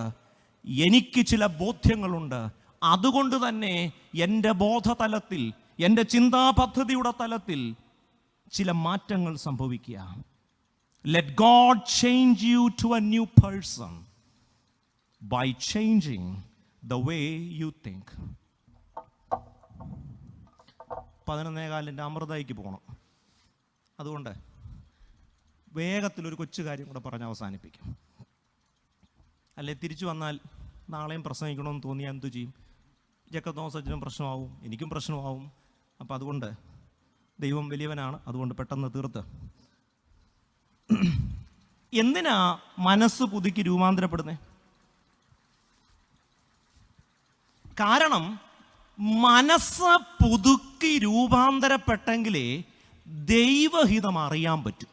എനിക്ക് ചില ബോധ്യങ്ങളുണ്ട്. അതുകൊണ്ട് തന്നെ എൻ്റെ ബോധതലത്തിൽ, എൻ്റെ ചിന്താപദ്ധതിയുടെ തലത്തിൽ ചില മാറ്റങ്ങൾ സംഭവിക്കുക. Let God change you to a new person by changing the way you think. 11:15 അമൃതയ്ക്ക് പോകണം. അതുകൊണ്ട് വേഗത്തിലൊരു കൊച്ചു കാര്യം കൂടെ പറഞ്ഞ് അവസാനിപ്പിക്കും. അല്ലെ തിരിച്ചു വന്നാൽ നാളെയും പ്രസംഗിക്കണമെന്ന് തോന്നിയാൽ എന്തു ചെയ്യും? ജേക്കബ് തോമസ് അച്ഛനും പ്രശ്നമാവും, എനിക്കും പ്രശ്നമാവും. അപ്പം അതുകൊണ്ട് ദൈവം വലിയവനാണ്, അതുകൊണ്ട് പെട്ടെന്ന് തീർത്ത്. എന്തിനാ മനസ്സ് പുതുക്കി രൂപാന്തരപ്പെടുന്നത്? കാരണം മനസ്സ് പുതുക്കി രൂപാന്തരപ്പെട്ടെങ്കിലേ ദൈവഹിതം അറിയാൻ പറ്റും.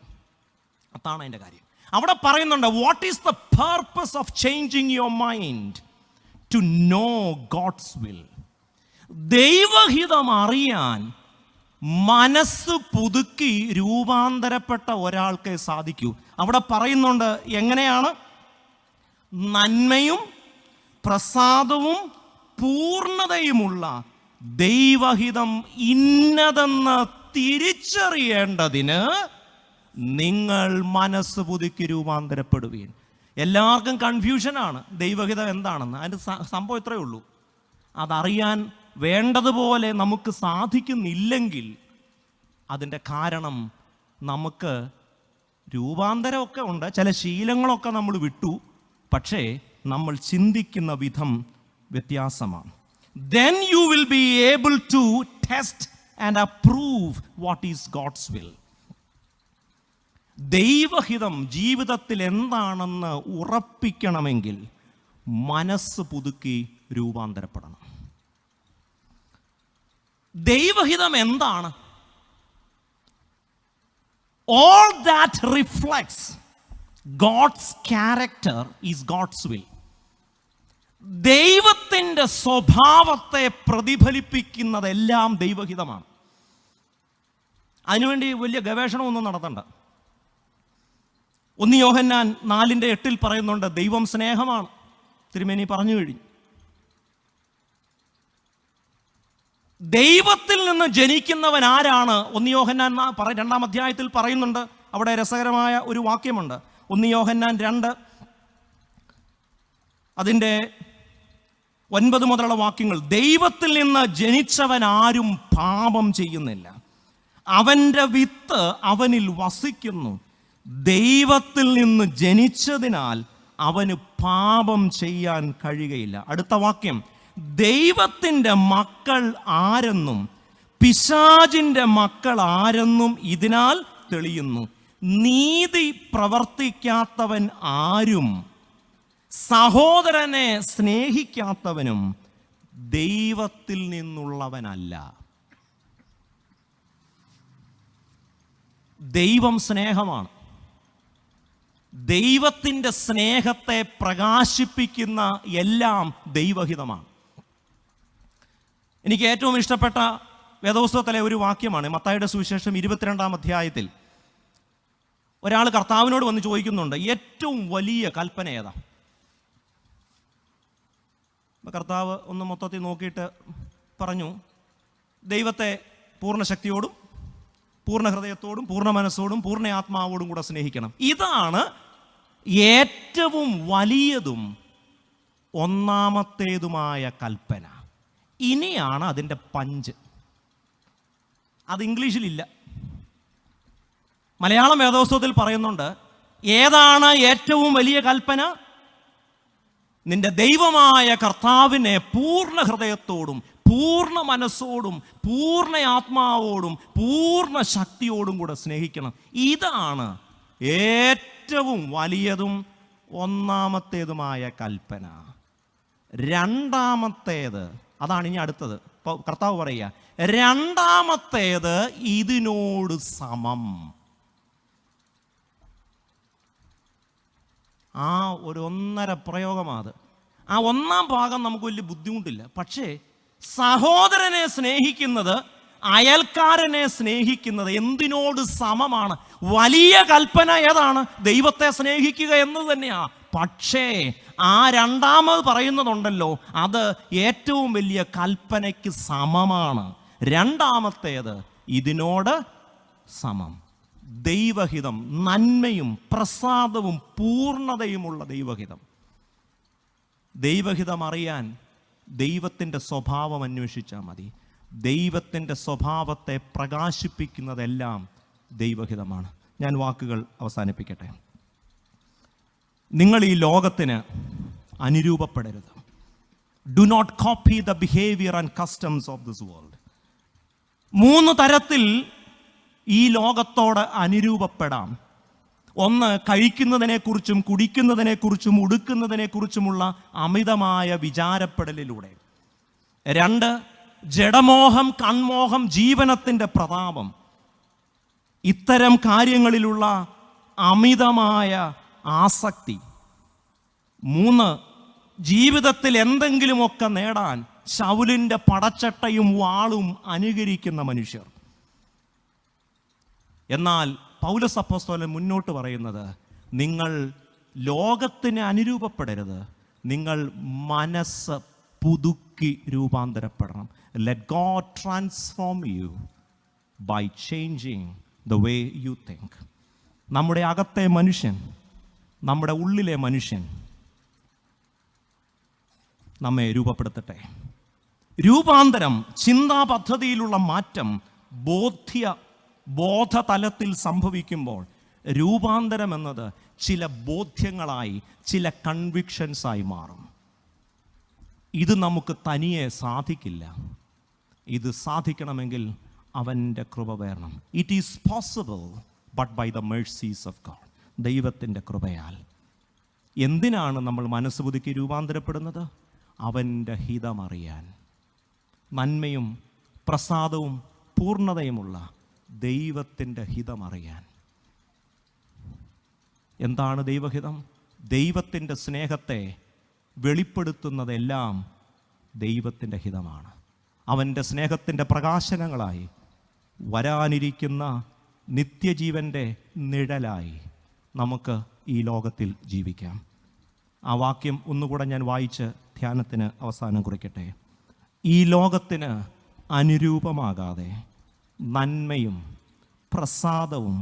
അതാണ് അതിൻ്റെ കാര്യം. അവിടെ പറയുന്നുണ്ട്, what is the purpose of changing your mind? To know God's will. ദൈവഹിതം അറിയാൻ മനസ്സ് പുതുക്കി രൂപാന്തരപ്പെട്ട ഒരാൾക്കേ സാധിക്കൂ. അവിടെ പറയുന്നുണ്ട് എങ്ങനെയാണ്? നന്മയും പ്രസാദവും പൂർണ്ണതയുമുള്ള ദൈവഹിതം ഇന്നതെന്ന് തിരിച്ചറിയേണ്ടതിന് നിങ്ങൾ മനസ്സ് പുതുക്കി രൂപാന്തരപ്പെടുവീൻ. എല്ലാവർക്കും കൺഫ്യൂഷനാണ് ദൈവഹിതം എന്താണെന്ന്. അതിൻ്റെ സംഭവം ഇത്രയേ ഉള്ളൂ. അതറിയാൻ വേണ്ടതുപോലെ നമുക്ക് സാധിക്കുന്നില്ലെങ്കിൽ അതിൻ്റെ കാരണം നമുക്ക് രൂപാന്തരമൊക്കെ ഉണ്ട്, ചില ശീലങ്ങളൊക്കെ നമ്മൾ വിട്ടു, പക്ഷേ നമ്മൾ ചിന്തിക്കുന്ന വിധം വ്യത്യാസമാണ്. Then you will be able to test and approve what is God's will. ദൈവഹിതം ജീവിതത്തിൽ എന്താണെന്ന് ഉറപ്പിക്കണമെങ്കിൽ മനസ്സ് പുതുക്കി രൂപാന്തരപ്പെടണം. ദൈവഹിതം എന്താണ്? All that reflects God's character is God's will. ദൈവത്തിൻ്റെ സ്വഭാവത്തെ പ്രതിഫലിപ്പിക്കുന്നതെല്ലാം ദൈവഹിതമാണ്. അതിനുവേണ്ടി വലിയ ഗവേഷണമൊന്നും നടത്തണ്ട. 1 യോഹന്നാൻ 4:8 പറയുന്നുണ്ട്, ദൈവം സ്നേഹമാണ്. തിരുമേനി പറഞ്ഞു കഴിഞ്ഞു. ദൈവത്തിൽ നിന്ന് ജനിക്കുന്നവൻ ആരാണ്? 1 യോഹന്നാൻ 2-ാം അധ്യായത്തിൽ പറയുന്നുണ്ട്. അവിടെ രസകരമായ ഒരു വാക്യമുണ്ട്. 1 യോഹന്നാൻ 2 അതിൻ്റെ 9 മുതലുള്ള വാക്യങ്ങൾ, ദൈവത്തിൽ നിന്ന് ജനിച്ചവൻ ആരും പാപം ചെയ്യുന്നില്ല, അവൻ്റെ വിത്ത് അവനിൽ വസിക്കുന്നു, ദൈവത്തിൽ നിന്ന് ജനിച്ചതിനാൽ അവന് പാപം ചെയ്യാൻ കഴിയുകയില്ല. അടുത്ത വാക്യം, ദൈവത്തിൻ്റെ മക്കൾ ആരെന്നും പിശാചിൻ്റെ മക്കൾ ആരെന്നും ഇതിനാൽ തെളിയുന്നു, നീതി പ്രവർത്തിക്കാത്തവൻ ആരും സഹോദരനെ സ്നേഹിക്കാത്തവനും ദൈവത്തിൽ നിന്നുള്ളവനല്ല. ദൈവം സ്നേഹമാണ്. ദൈവത്തിൻ്റെ സ്നേഹത്തെ പ്രകാശിപ്പിക്കുന്ന എല്ലാം ദൈവഹിതമാണ്. എനിക്ക് ഏറ്റവും ഇഷ്ടപ്പെട്ട വേദപുസ്തകത്തിലെ ഒരു വാക്യമാണ് മത്തായിയുടെ സുവിശേഷം 22-ാം അധ്യായത്തിൽ. ഒരാൾ കർത്താവിനോട് വന്ന് ചോദിക്കുന്നുണ്ട്, ഏറ്റവും വലിയ കൽപ്പന ഏതാ? കർത്താവ് ഒന്ന് മൊത്തത്തിൽ നോക്കിയിട്ട് പറഞ്ഞു, ദൈവത്തെ പൂർണ്ണ ശക്തിയോടും പൂർണ്ണ ഹൃദയത്തോടും പൂർണ്ണ മനസ്സോടും പൂർണ്ണ ആത്മാവോടും കൂടെ സ്നേഹിക്കണം. ഇതാണ് ഏറ്റവും വലിയതും ഒന്നാമത്തേതുമായ കൽപ്പന. ഇനിയാണ് അതിൻ്റെ പഞ്ച്. അത് ഇംഗ്ലീഷിലില്ല. മലയാളം വേദപുസ്തകത്തിൽ പറയുന്നുണ്ട്, ഏതാണ് ഏറ്റവും വലിയ കൽപ്പന? നിന്റെ ദൈവമായ കർത്താവിനെ പൂർണ്ണ ഹൃദയത്തോടും പൂർണ്ണ മനസ്സോടും പൂർണ്ണ ആത്മാവോടും പൂർണ്ണ ശക്തിയോടും കൂടെ സ്നേഹിക്കണം. ഇതാണ് ഏറ്റവും വലിയതും ഒന്നാമത്തേതുമായ കൽപ്പന. രണ്ടാമത്തേത്, അതാണ് ഇനി അടുത്തത്. കർത്താവ് പറയുക, രണ്ടാമത്തേത് ഇതിനോട് സമം. ആ ഒരു 1.5 പ്രയോഗമാണ്. ആ ഒന്നാം ഭാഗം നമുക്ക് വലിയ ബുദ്ധിമുട്ടില്ല. പക്ഷേ സഹോദരനെ സ്നേഹിക്കുന്നത്, അയൽക്കാരനെ സ്നേഹിക്കുന്നത് എന്തിനോട് സമമാണ്? വലിയ കൽപ്പന ഏതാണ്? ദൈവത്തെ സ്നേഹിക്കുക എന്നത് തന്നെയാണ്. പക്ഷേ ആ രണ്ടാമത് പറയുന്നതുണ്ടല്ലോ, അത് ഏറ്റവും വലിയ കൽപ്പനയ്ക്ക് സമമാണ്. രണ്ടാമത്തേത് ഇതിനോട് സമം. ദൈവഹിതം, നന്മയും പ്രസാദവും പൂർണ്ണതയുമുള്ള ദൈവഹിതം. ദൈവഹിതം അറിയാൻ ദൈവത്തിൻ്റെ സ്വഭാവം അന്വേഷിച്ചാൽ മതി. ദൈവത്തിൻ്റെ സ്വഭാവത്തെ പ്രകാശിപ്പിക്കുന്നതെല്ലാം ദൈവഹിതമാണ്. ഞാൻ വാക്കുകൾ അവസാനിപ്പിക്കട്ടെ. നിങ്ങൾ ഈ ലോകത്തിന് അനുരൂപപ്പെടരുത്. Do not copy the behaviour and customs of this world. 3 തരത്തിൽ ഈ ലോകത്തോട് അനുരൂപപ്പെടാം. 1, കഴിക്കുന്നതിനെക്കുറിച്ചും കുടിക്കുന്നതിനെക്കുറിച്ചും ഉടുക്കുന്നതിനെക്കുറിച്ചുമുള്ള അമിതമായ വിചാരപ്പെടലിലൂടെ. 2, ജഡമോഹം, കൺമോഹം, ജീവനത്തിൻ്റെ പ്രതാപം, ഇത്തരം കാര്യങ്ങളിലുള്ള അമിതമായ ആസക്തി. 3, ജീവിതത്തിൽ എന്തെങ്കിലുമൊക്കെ നേടാൻ ശൗലിൻ്റെ പടച്ചട്ടയും വാളും അനുകരിക്കുന്ന മനുഷ്യർ. എന്നാൽ പൗലോസ് അപ്പോസ്തലൻ മുന്നോട്ട് പറയുന്നത്, നിങ്ങൾ ലോകത്തിന് അനുരൂപപ്പെടരുത്, നിങ്ങൾ മനസ്സ് പുതുക്കി രൂപാന്തരപ്പെടണം. Let God transform you by changing the way you think. നമ്മുടെ അകത്തെ മനുഷ്യൻ, നമ്മുടെ ഉള്ളിലെ മനുഷ്യൻ നമ്മെ രൂപപ്പെടുത്തട്ടെ. രൂപാന്തരം, ചിന്താ പദ്ധതിയിലുള്ള മാറ്റം ബോധതലത്തിൽ സംഭവിക്കുമ്പോൾ രൂപാന്തരം എന്നത് ചില ബോധ്യങ്ങളായി, ചില കൺവിക്ഷൻസായി മാറും. ഇത് നമുക്ക് തനിയെ സാധിക്കില്ല. ഇത് സാധിക്കണമെങ്കിൽ അവൻ്റെ കൃപ വേണം. It is possible but by the mercies of God. ദൈവത്തിൻ്റെ കൃപയാൽ. എന്തിനാണ് നമ്മൾ മനസ്സ് പുതുക്കി രൂപാന്തരപ്പെടുന്നത്? അവൻ്റെ ഹിതമറിയാൻ. നന്മയും പ്രസാദവും പൂർണ്ണതയുമുള്ള ദൈവത്തിൻ്റെ ഹിതമറിയാൻ. എന്താണ് ദൈവഹിതം? ദൈവത്തിൻ്റെ സ്നേഹത്തെ വെളിപ്പെടുത്തുന്നതെല്ലാം ദൈവത്തിൻ്റെ ഹിതമാണ്. അവൻ്റെ സ്നേഹത്തിൻ്റെ പ്രകാശനങ്ങളായി വരാനിരിക്കുന്ന നിത്യജീവൻ്റെ നിഴലായി നമുക്ക് ഈ ലോകത്തിൽ ജീവിക്കാം. ആ വാക്യം ഒന്നുകൂടെ ഞാൻ വായിച്ച് ധ്യാനത്തിന് അവസാനം കുറിക്കട്ടെ. ഈ ലോകത്തിന് അനുരൂപമാകാതെ നന്മയും പ്രസാദവും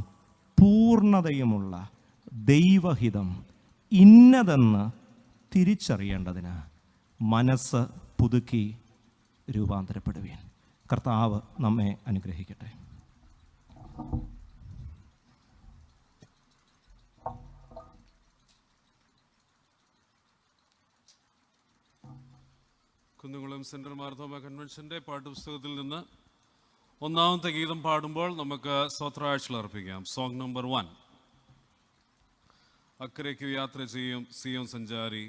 പൂർണ്ണതയുമുള്ള ദൈവഹിതം ഇന്നതെന്ന് തിരിച്ചറിയേണ്ടതിന് മനസ്സ് പുതുക്കി രൂപാന്തരപ്പെടുവീൻ. കർത്താവ് നമ്മെ അനുഗ്രഹിക്കട്ടെ. കുന്നംകുളം സെൻട്രൽ മാർത്തോമ കൺവെൻഷൻ്റെ പാഠപുസ്തകത്തിൽ നിന്ന് ഒന്നാമത്തെ ഗീതം പാടുമ്പോൾ നമുക്ക് സ്തോത്രാഴ്ചകൾ അർപ്പിക്കാം. Song number 1. അക്കരയ്ക്ക് യാത്ര ചെയ്യും സിയോൻ സഞ്ചാരി.